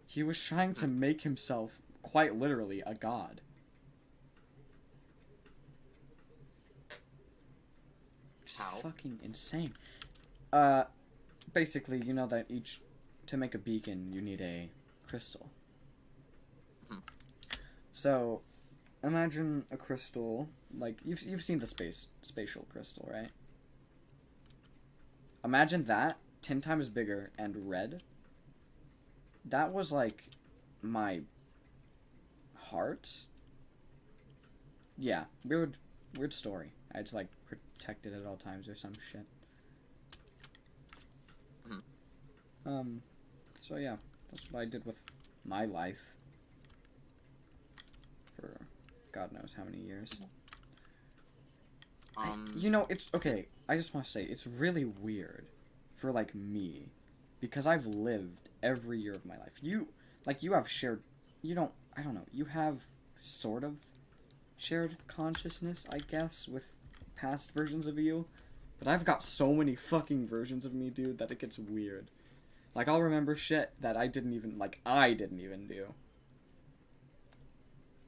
He was trying to make himself, quite literally, a god. Which is How? fucking insane. Basically, you know that to make a beacon, you need a crystal. Hmm. So, imagine a crystal, like, you've seen the spatial crystal, right? Imagine that 10 times bigger and red. That was like my heart. Yeah, weird story. I had to like protect it at all times or some shit. So yeah, that's what I did with my life for God knows how many years. You know, it's okay. I just want to say it's really weird for like me because I've lived every year of my life. You have shared. I don't know. You have sort of shared consciousness, I guess, with past versions of you. But I've got so many fucking versions of me, dude, that it gets weird. Like, I'll remember shit that I didn't even do.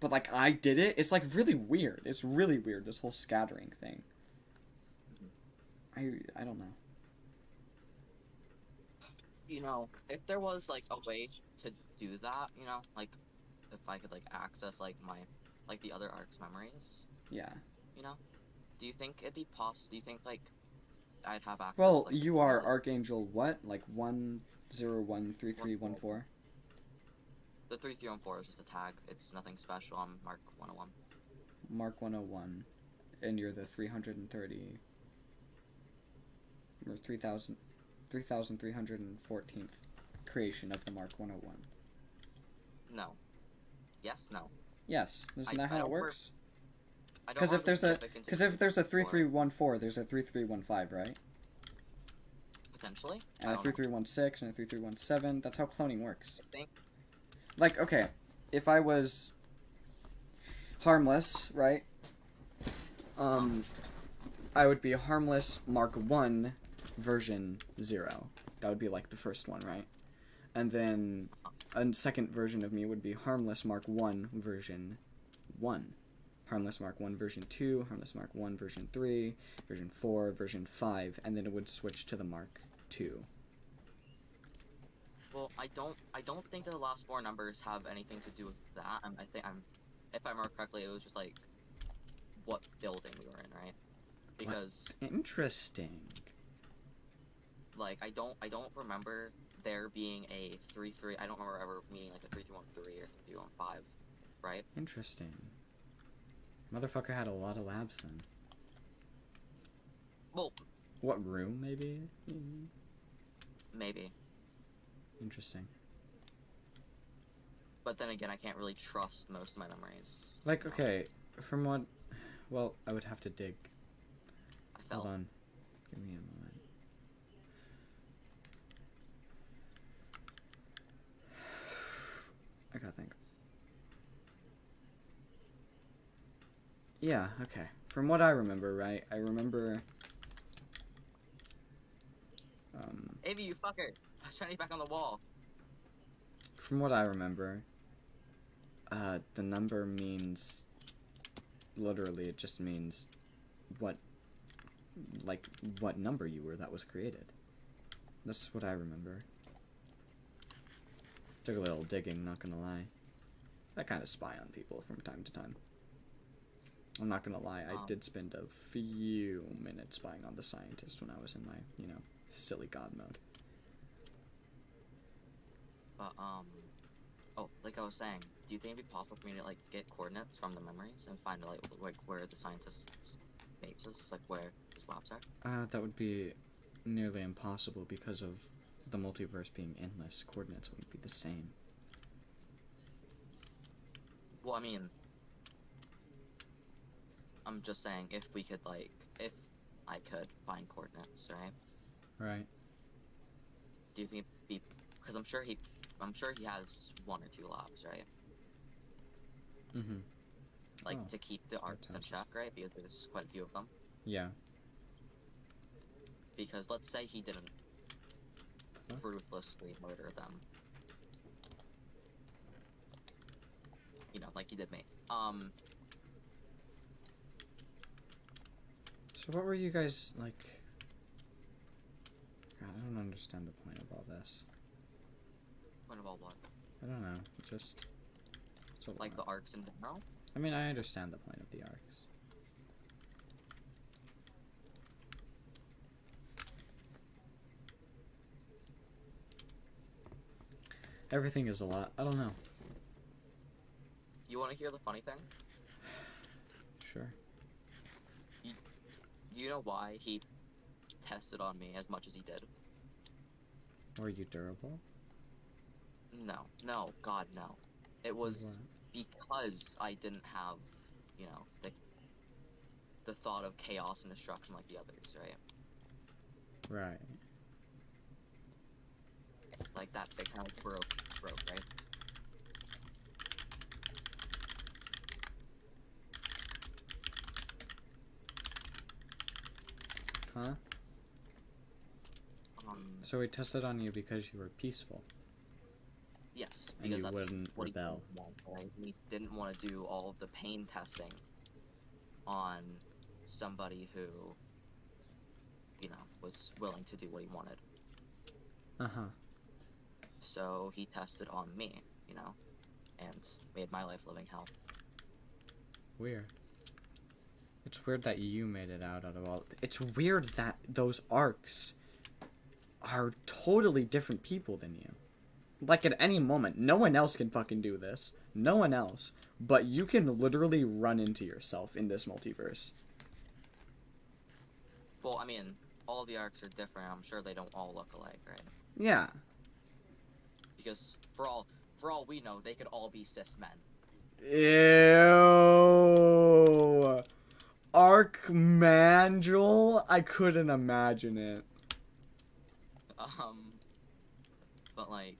But, like, I did it. It's, like, really weird. It's really weird, this whole scattering thing. I don't know. You know, if there was, like, a way to do that, you know, like, if I could, like, access, like, the other arc's memories, Yeah. you know, do you think it'd be possible, do you think, like, I'd have access Well, to, like, you are like, Archangel what? Like 1013314? The 3314 is just a tag. It's nothing special. I'm Mark 101. Mark 101. And you're the 330... or 3,314th creation of the Mark 101. No. Yes, no. Yes. Isn't that I how it don't works? I don't Because if remember there's a specific into 3314, there's a 3315, right? Potentially. And I a don't know. 3316 and a 3317. That's how cloning works. I think. Like, okay, if I was Harmless, right? I would be Harmless Mark 1 version 0. That would be like the first one, right? And then a second version of me would be Harmless Mark 1 version 1. Harmless Mark 1 version 2, Harmless Mark 1 version 3, version 4, version 5, and then it would switch to the Mark 2. Well, I don't think that the last 4 numbers have anything to do with that. If I remember correctly, it was just like what building we were in, right? Because Interesting. like I don't remember there being a 3-3. I don't remember ever meaning like a 3-3-1-3 or 3-3-1-5, right? Interesting. Motherfucker had a lot of labs then. Well, What room, maybe? maybe. Interesting. But then again, I can't really trust most of my memories. Like, you know? okay, from what... Well, I would have to dig. I felt. Hold on. Give me a moment. I gotta think. Yeah, okay. From what I remember, right? I remember... Avi, you fucker! I was trying to get back on the wall. From what I remember, the number means... Literally, it just means what number you were that was created. That's what I remember. Took a little digging, not gonna lie. I kind of spy on people from time to time. I'm not gonna lie, I did spend a few minutes spying on the scientist when I was in my, silly god mode. But oh, like I was saying, do you think it'd be possible for me to like get coordinates from the memories and find like where the scientist's base is, like where his labs are? That would be nearly impossible because of the multiverse being endless. Coordinates wouldn't be the same. Well, I mean, I'm just saying if I could find coordinates, right? Right. Do you think it'd be, because I'm sure he has 1 or 2 labs, right? Mm-hmm. Like Oh, to keep the arcs in check, right? Because there's quite a few of them. Yeah. Because let's say he didn't Huh? ruthlessly murder them. You know, like he did me. So what were you guys, like... God, I don't understand the point of all this. Point of all what? I don't know, just... It's a Like the lot. arcs in general? I mean, I understand the point of the arcs. Everything is a lot. I don't know. You want to hear the funny thing? Sure. Do you know why he tested on me as much as he did? Were you durable? No, God, no. It was What? because I didn't have, you know, the thought of chaos and destruction like the others, right? Right. Like that they kind of broke, right? Huh? So he tested on you because you were peaceful. Yes, And because you that's wouldn't what rebel. he wanted, right? He didn't want to do all of the pain testing on somebody who, you know, was willing to do what he wanted. Uh-huh. So he tested on me, you know, and made my life living hell. Weird. It's weird that you made it out of all... It's weird that those arcs are totally different people than you. Like, at any moment, no one else can fucking do this. No one else. But you can literally run into yourself in this multiverse. Well, I mean, all the arcs are different. I'm sure they don't all look alike, right? Yeah. Because for all we know, they could all be cis men. Ew. Archmangel? I couldn't imagine it. But like,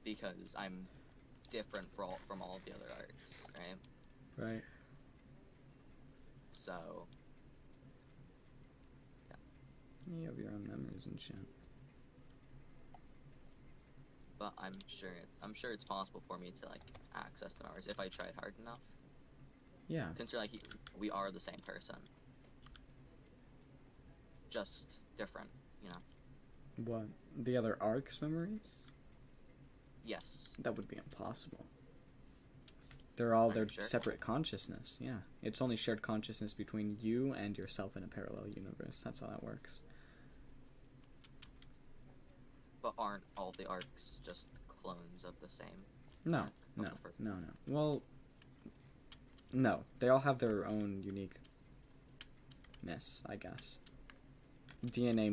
because I'm different from all the other arcs, right? Right. So, You have your own memories and shit. but I'm sure it's possible for me to like access the memories if I tried hard enough. Yeah. Consider like we are the same person, just different, you know. What? The other arcs memories? Yes. That would be impossible. They're all Are their you sure? separate consciousness, yeah. It's only shared consciousness between you and yourself in a parallel universe. That's how that works. But aren't all the arcs just clones of the same No, arc? Of no, the first? no, no. Well, no. They all have their own uniqueness, I guess. DNA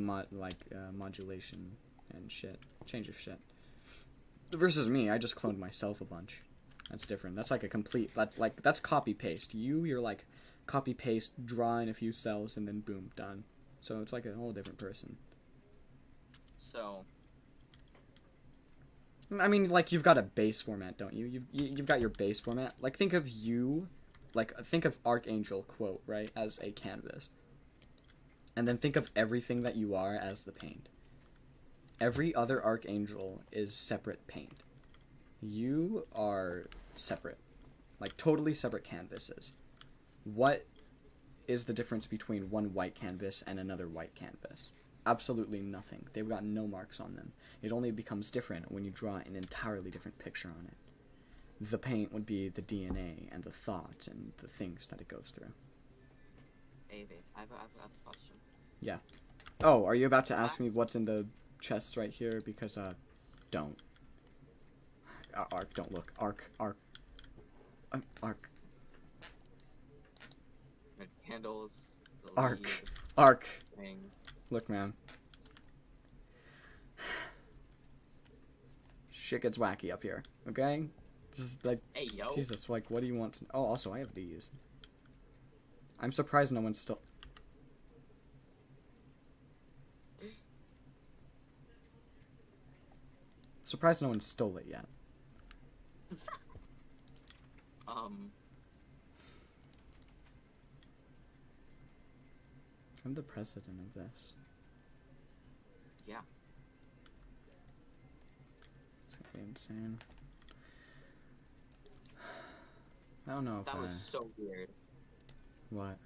modulation and shit. Changes shit. Versus me, I just cloned myself a bunch. That's different. That's like a complete. That's copy paste. You're like copy paste, draw in a few cells, and then boom, done. So it's like a whole different person. So I mean, like you've got a base format, don't you? You've got your base format. Like think of you, like think of Archangel quote right as a canvas, and then think of everything that you are as the paint. Every other Archangel is separate paint. You are separate. Like, totally separate canvases. What is the difference between one white canvas and another white canvas? Absolutely nothing. They've got no marks on them. It only becomes different when you draw an entirely different picture on it. The paint would be the DNA and the thoughts and the things that it goes through. Avi, I have a question. Yeah. Oh, are you about to ask me what's in the chest right here? Because, don't. Arc, don't look. Arc. The candles. The Arc. lead Arc. thing. Look, man. Shit gets wacky up here, okay? Just, like, Hey yo. Jesus, like, what do you want to... Oh, also, I have these. I'm surprised no one's still... Surprised no one stole it yet. I'm the president of this. Yeah. It's gonna be insane. I don't know if That was so weird. What?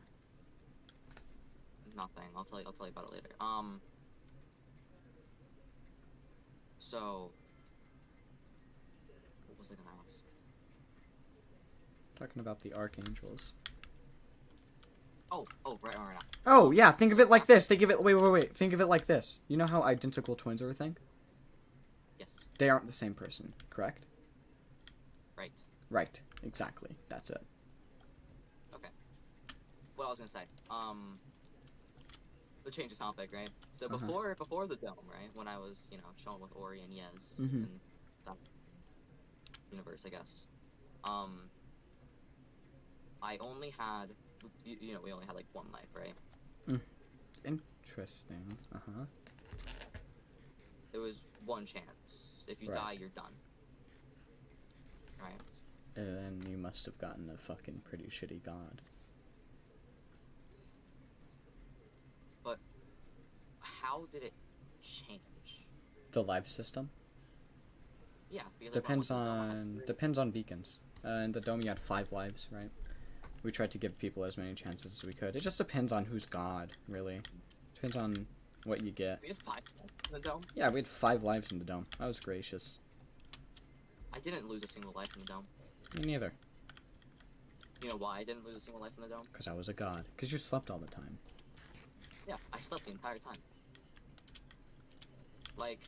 Nothing. I'll tell you about it later. So what was I gonna ask? Talking about the Archangels. Right. Oh, yeah, think of it like this. Think of it... Wait. Think of it like this. You know how identical twins are a thing? Yes. They aren't the same person, correct? Right. Right. Exactly. That's it. Okay. What I was gonna say. To change the topic, right? So before the dome, right? When I was, chilling with Ori and Yez in that universe, I guess. I only had, we only had like one life, right? Interesting. It was one chance. If you die, you're done. Right? And then you must have gotten a fucking pretty shitty god. But how did it change? The life system? Yeah, because Depends on beacons. In the dome you had 5 lives, right? We tried to give people as many chances as we could. It just depends on who's god, really. Depends on what you get. We had 5 in the dome? Yeah, we had 5 lives in the dome. That was gracious. I didn't lose a single life in the dome. Me neither. You know why I didn't lose a single life in the dome? Because I was a god. Because you slept all the time. Yeah, I slept the entire time. Like,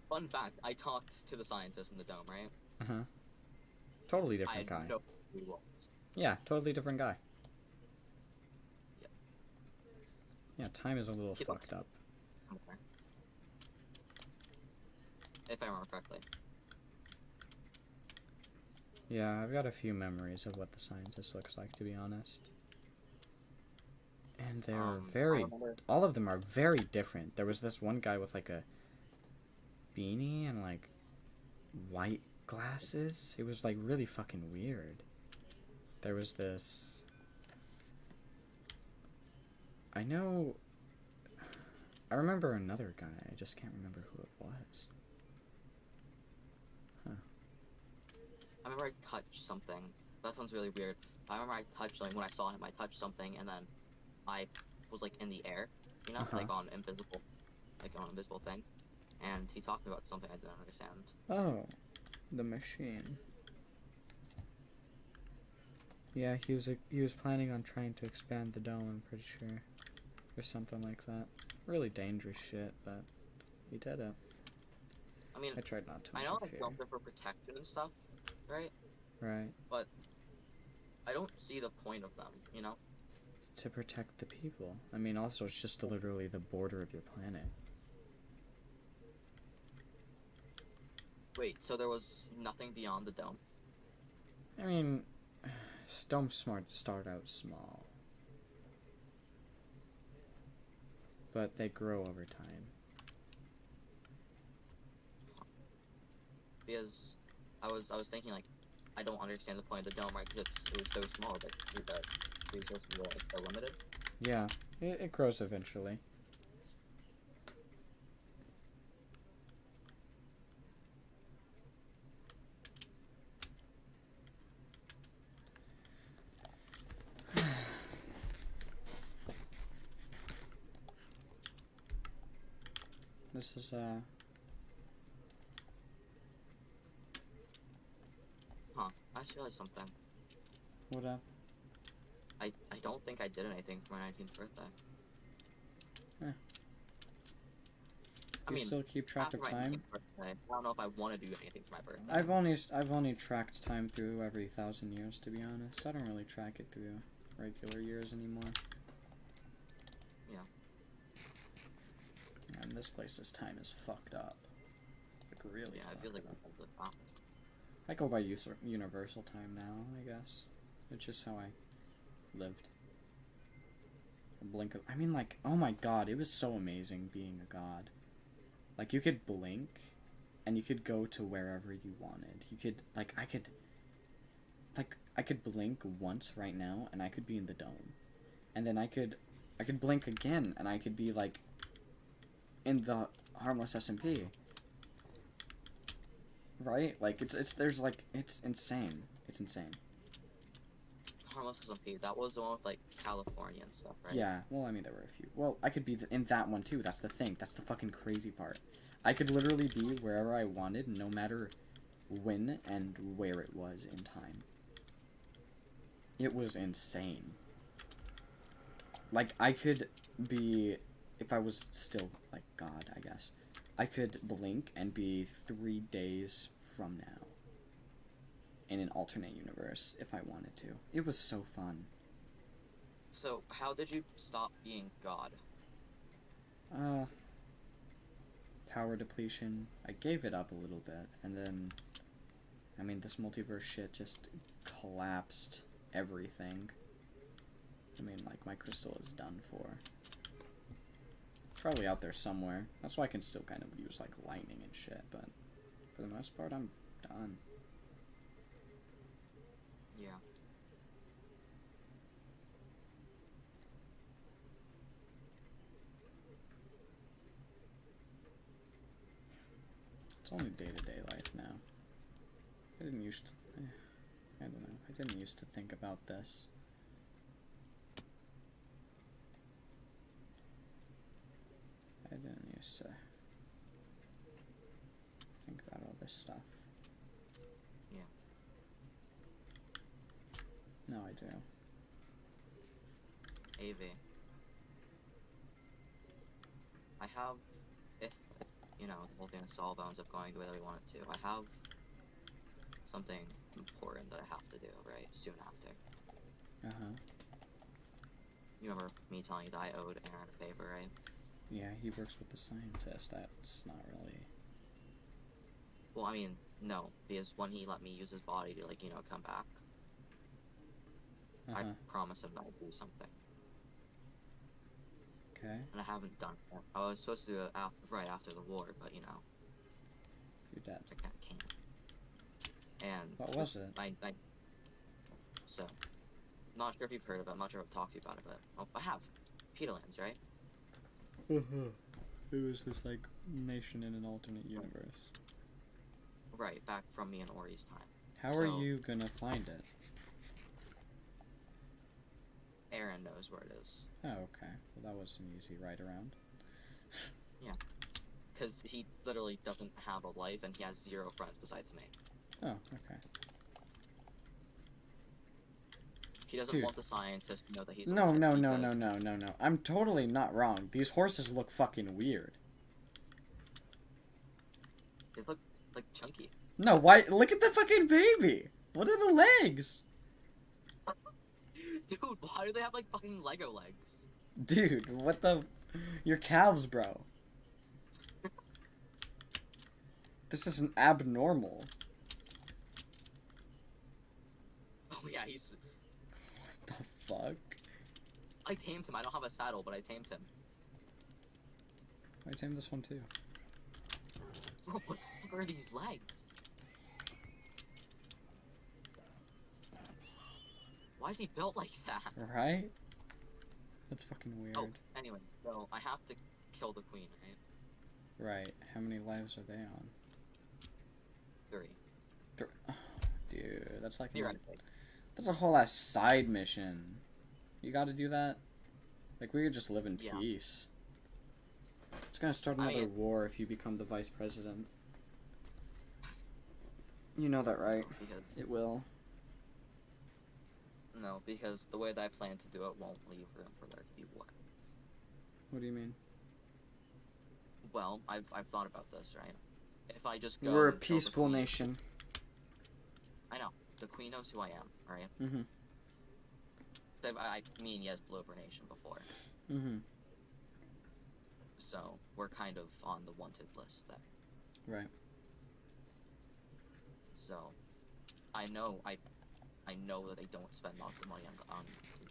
fun fact, I talked to the scientist in the dome, right? Totally I different had guy. no clue who he was. Yeah, totally different guy. Yep. Yeah, time is a little He fucked up. Okay. If I remember correctly. Yeah, I've got a few memories of what the scientist looks like, to be honest. And they're very... All of them are very different. There was this one guy with, like, a beanie and, like, white glasses. It was, like, really fucking weird. There was this... I remember another guy. I just can't remember who it was. I whenever I touch something, that sounds really weird. I remember I touched, like, when I saw him, I touched something, and then I was, like, in the air, you know, like, on invisible thing, and he talked about something I didn't understand. Oh, the machine. Yeah, he was planning on trying to expand the dome, I'm pretty sure. Or something like that. Really dangerous shit, but he did it. I mean, I tried not to I know, like, interfere. they're for protection and stuff, right? Right. But I don't see the point of them, you know? To protect the people. I mean, also, it's just literally the border of your planet. Wait, so there was nothing beyond the dome? I mean, domes start out small. But they grow over time. Because I was thinking, like, I don't understand the point of the dome, right? Because it was so small that the resources are limited. Yeah, it grows eventually. This is, Huh, I just realized something. what up? I don't think I did anything for my 19th birthday. Eh. I You mean, still keep track after of my time? 19th birthday, I don't know if I want to do anything for my birthday. I've only tracked time through every 1,000 years, to be honest. I don't really track it through regular years anymore. Yeah. And this place's time is fucked up. Like, really Yeah, I fucked feel like up. that's a good problem. I go by universal time now, I guess. It's just how I lived. A blink of... I mean, like, oh my god, it was so amazing being a god. Like, you could blink, and you could go to wherever you wanted. You could, like, I could blink once right now, and I could be in the dome. And then I could blink again, and I could be, like, in the Harmless SMP. Right? Like, it's insane. It's insane. Harmless SMP, that was the one with, like, California and stuff, right? Yeah, well, I mean, there were a few. Well, I could be in that one, too. That's the thing. That's the fucking crazy part. I could literally be wherever I wanted, no matter when and where it was in time. It was insane. Like, I could be, if I was still, like, God, I guess, I could blink and be 3 days from now in an alternate universe if I wanted to. It was so fun. So, how did you stop being God? Power depletion. I gave it up a little bit, and then, I mean, this multiverse shit just collapsed everything. I mean, like, my crystal is done for. Probably out there somewhere. That's why I can still kind of use, like, lightning and shit, but for the most part, I'm done. Yeah. It's only day-to-day life now. I didn't used to... I don't know. I didn't used to think about this. I didn't used to think about all this stuff. Yeah. Now I do. AV. I have, if you know, the whole thing of Solve ends up going the way that we want it to, I have something important that I have to do, right, soon after. Uh-huh. You remember me telling you that I owed Aaron a favor, right? Yeah, he works with the scientist. That's not really... Well, I mean, no, because when he let me use his body to, like, you know, come back, I promised him that I'd do something. Okay. And I haven't done it. I was supposed to do it right after the war, but, you know, You're dead. I can't. And What was it? So, not sure if you've heard of it, I'm not sure if I've talked to you about it, but I have. Peterlands, right? It was this, like, nation in an alternate universe. Right, back from me and Ori's time. How are So- you gonna find it? Aaron knows where it is. Oh, okay. Well, that was an easy ride around. Because he literally doesn't have a life and he has 0 friends besides me. Oh, okay. He doesn't Dude. want the scientists to know that he's No, alive no, because no. I'm totally not wrong. These horses look fucking weird. they look like chunky. No, why? Look at the fucking baby! What are the legs? Dude, why do they have like fucking Lego legs? Dude, what the... Your calves, bro. This is an abnormal. Oh yeah, he's. The fuck? I tamed him. I don't have a saddle, but I tamed him. I tamed this one too. Bro, what the fuck are these legs? Why is he built like that? Right? That's fucking weird. Oh, anyway, so I have to kill the queen, right? Right. How many lives are they on? 3. Oh, dude, that's like... Theoretically. That's a whole ass side mission. You gotta do that? Like, we could just live in Yeah. peace. It's gonna start I another mean- war if you become the vice president. You know that, right? Because It will. no, because the way that I plan to do it won't leave room for there to be war. What do you mean? Well, I've thought about this, right? If I just go We're a and kill the peaceful queen- nation. I know. The queen knows who I am, right? Mm-hmm. 'Cause I mean, yes, blew up her nation before. Mm-hmm. So, we're kind of on the wanted list there. Right. So, I know that they don't spend lots of money on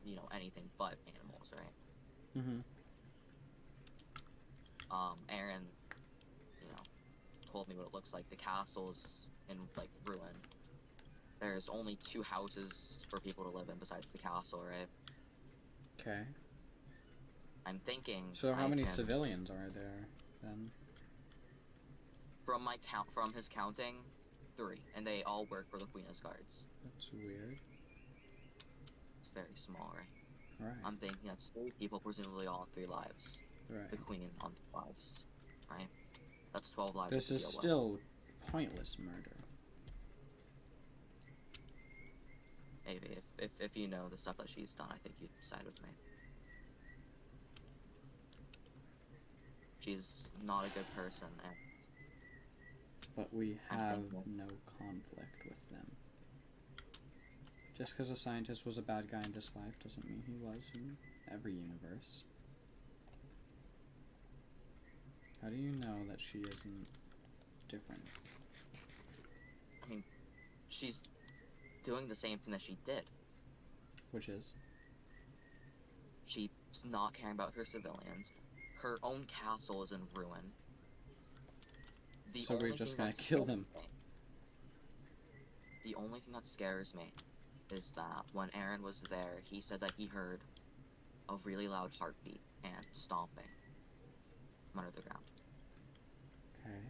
you know, anything but animals, right? Mm-hmm. Aaron, you know, told me what it looks like. The castle's in, like, ruin. There's only 2 houses for people to live in besides the castle, right? Okay. I'm thinking. So how I many can- civilians are there, then? From his counting, 3, and they all work for the Queen as guards. That's weird. It's very small, right? Right. I'm thinking that's 3 people, presumably all on 3 lives. The Right. Queen on 3 lives, right? That's 12 lives. This to is deal with. still pointless murder. Maybe if you know the stuff that she's done, I think you'd side with me. She's not a good person, and But we I'm have thankful. no conflict with them. Just because a scientist was a bad guy in this life doesn't mean he was in every universe. How do you know that she isn't different? she's doing the same thing that she did. Which is? She's not caring about her civilians. Her own castle is in ruin. So we're only just thing gonna that kill scares them. me- The only thing that scares me is that when Aaron was there, he said that he heard a really loud heartbeat and stomping from under the ground. Okay.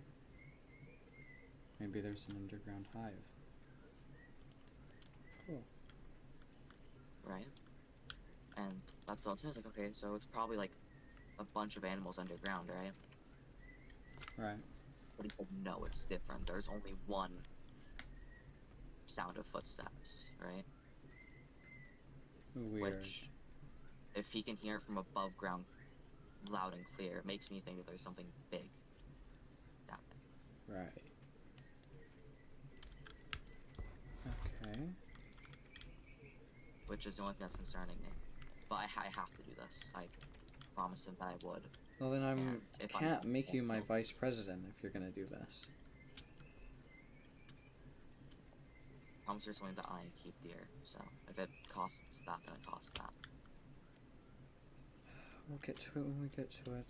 Maybe there's an underground hive. Cool. Right? And that's the I was like, okay, so it's probably like a bunch of animals underground, right? Right. But he said, no, it's different. There's only one sound of footsteps, right? Weird. Which, if he can hear from above ground loud and clear, it makes me think that there's something big down there. Right. Okay. Which is the only thing that's concerning me. But I have to do this. I promised him that I would. Well, then I And if I'm can't not make you my careful- vice president if you're gonna do this. Promise there's something that I keep dear. So if it costs that, then it costs that. We'll get to it when we get to it.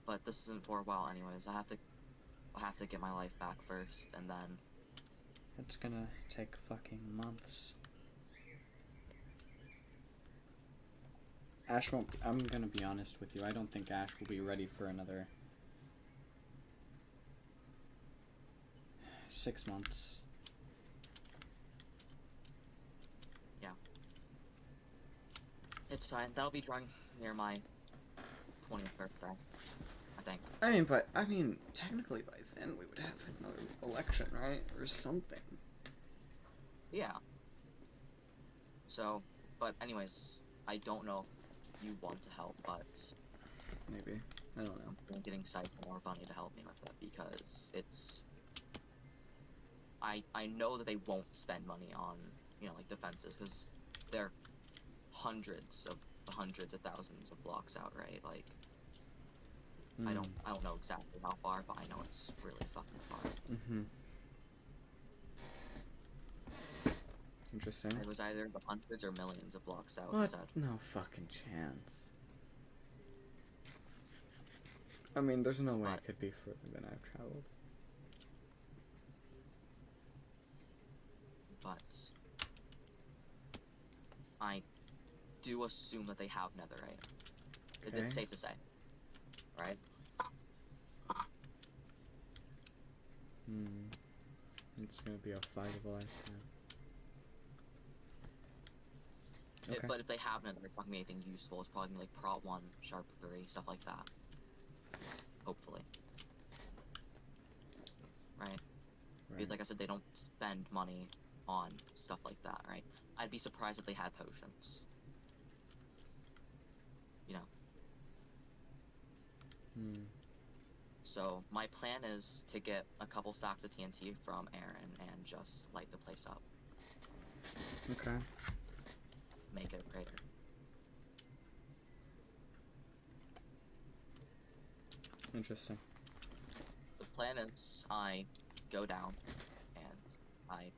But this isn't for a while anyways. I have to get my life back first, and then It's gonna take fucking months. Ash won't. I'm gonna be honest with you. I don't think Ash will be ready for another 6 months. Yeah. It's fine. That'll be drawing near my 20th birthday, I think. I mean, technically by then we would have another election, right? Or something. Yeah. So, but anyways, I don't know if you want to help, but Maybe. I don't know. I'm getting Cypher or Bunny to help me with it because it's. I know that they won't spend money on, you know, like defenses because they're hundreds of thousands of blocks out, right? Like, I don't know exactly how far, but I know it's really fucking far. Mm-hmm. Interesting. It was either the hundreds or millions of blocks out, he What? said. No fucking chance. I mean, there's no way But- it could be further than I've traveled. But I do assume that they have netherite. Okay. It's safe to say, right? It's gonna be a fight of a lifetime. Okay. But if they have netherite, it's not gonna be anything useful. It's probably gonna be like Prot 1, Sharp 3, stuff like that. Hopefully. Right? Because like I said, they don't spend money on stuff like that, right? I'd be surprised if they had potions. You know? So, my plan is to get a couple stacks of TNT from Aaron and just light the place up. Okay. Make it a crater. Interesting. The plan is I go down and I,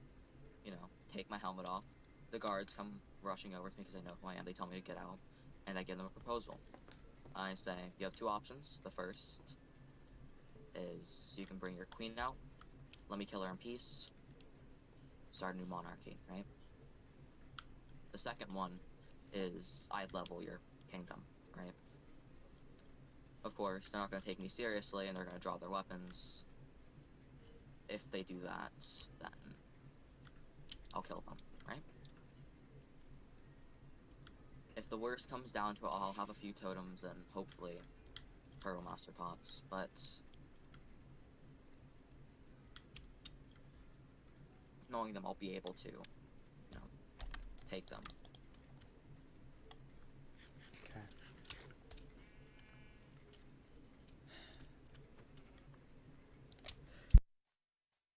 you know, take my helmet off. The guards come rushing over to me because they know who I am. They tell me to get out, and I give them a proposal. I say, you have two options. The first is you can bring your queen out, let me kill her in peace, start a new monarchy, right? The second one is I level your kingdom, right? Of course, they're not going to take me seriously, and they're going to draw their weapons. If they do that, then I'll kill them, right? If the worst comes down to it, I'll have a few totems and hopefully Turtle Master Pots, but knowing them, I'll be able to, you know, take them. Okay.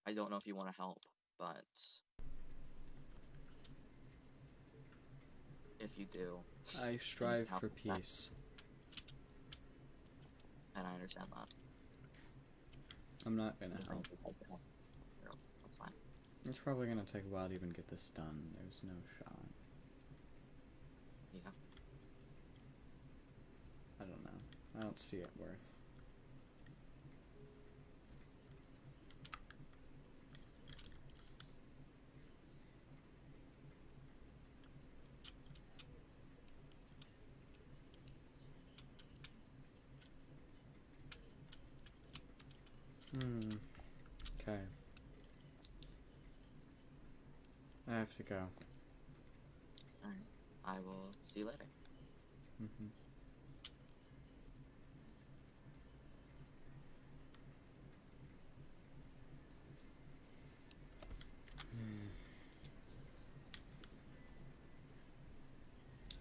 I don't know if you want to help, but if you do, I strive help for with that. peace. And I understand that. I'm not gonna help. That's fine. It's probably gonna take a while to even get this done. There's no shot. Yeah. I don't know. I don't see it worth. Okay. I have to go. Alright. I will see you later.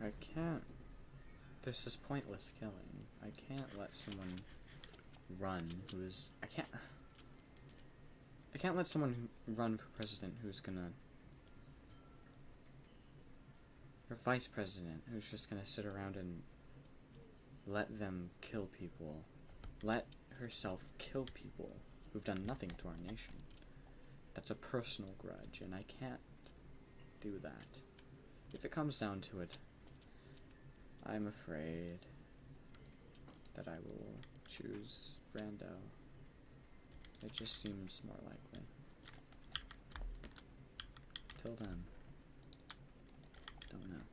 I can't. This is pointless killing. I can't let someone run who's. I can't let someone run for president who's gonna. Or vice president who's just gonna sit around and let them kill people. Let herself kill people who've done nothing to our nation. That's a personal grudge, and I can't do that. If it comes down to it, I'm afraid that I will choose Brando. It just seems more likely. Till then, don't know.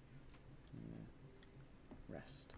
I'm gonna rest.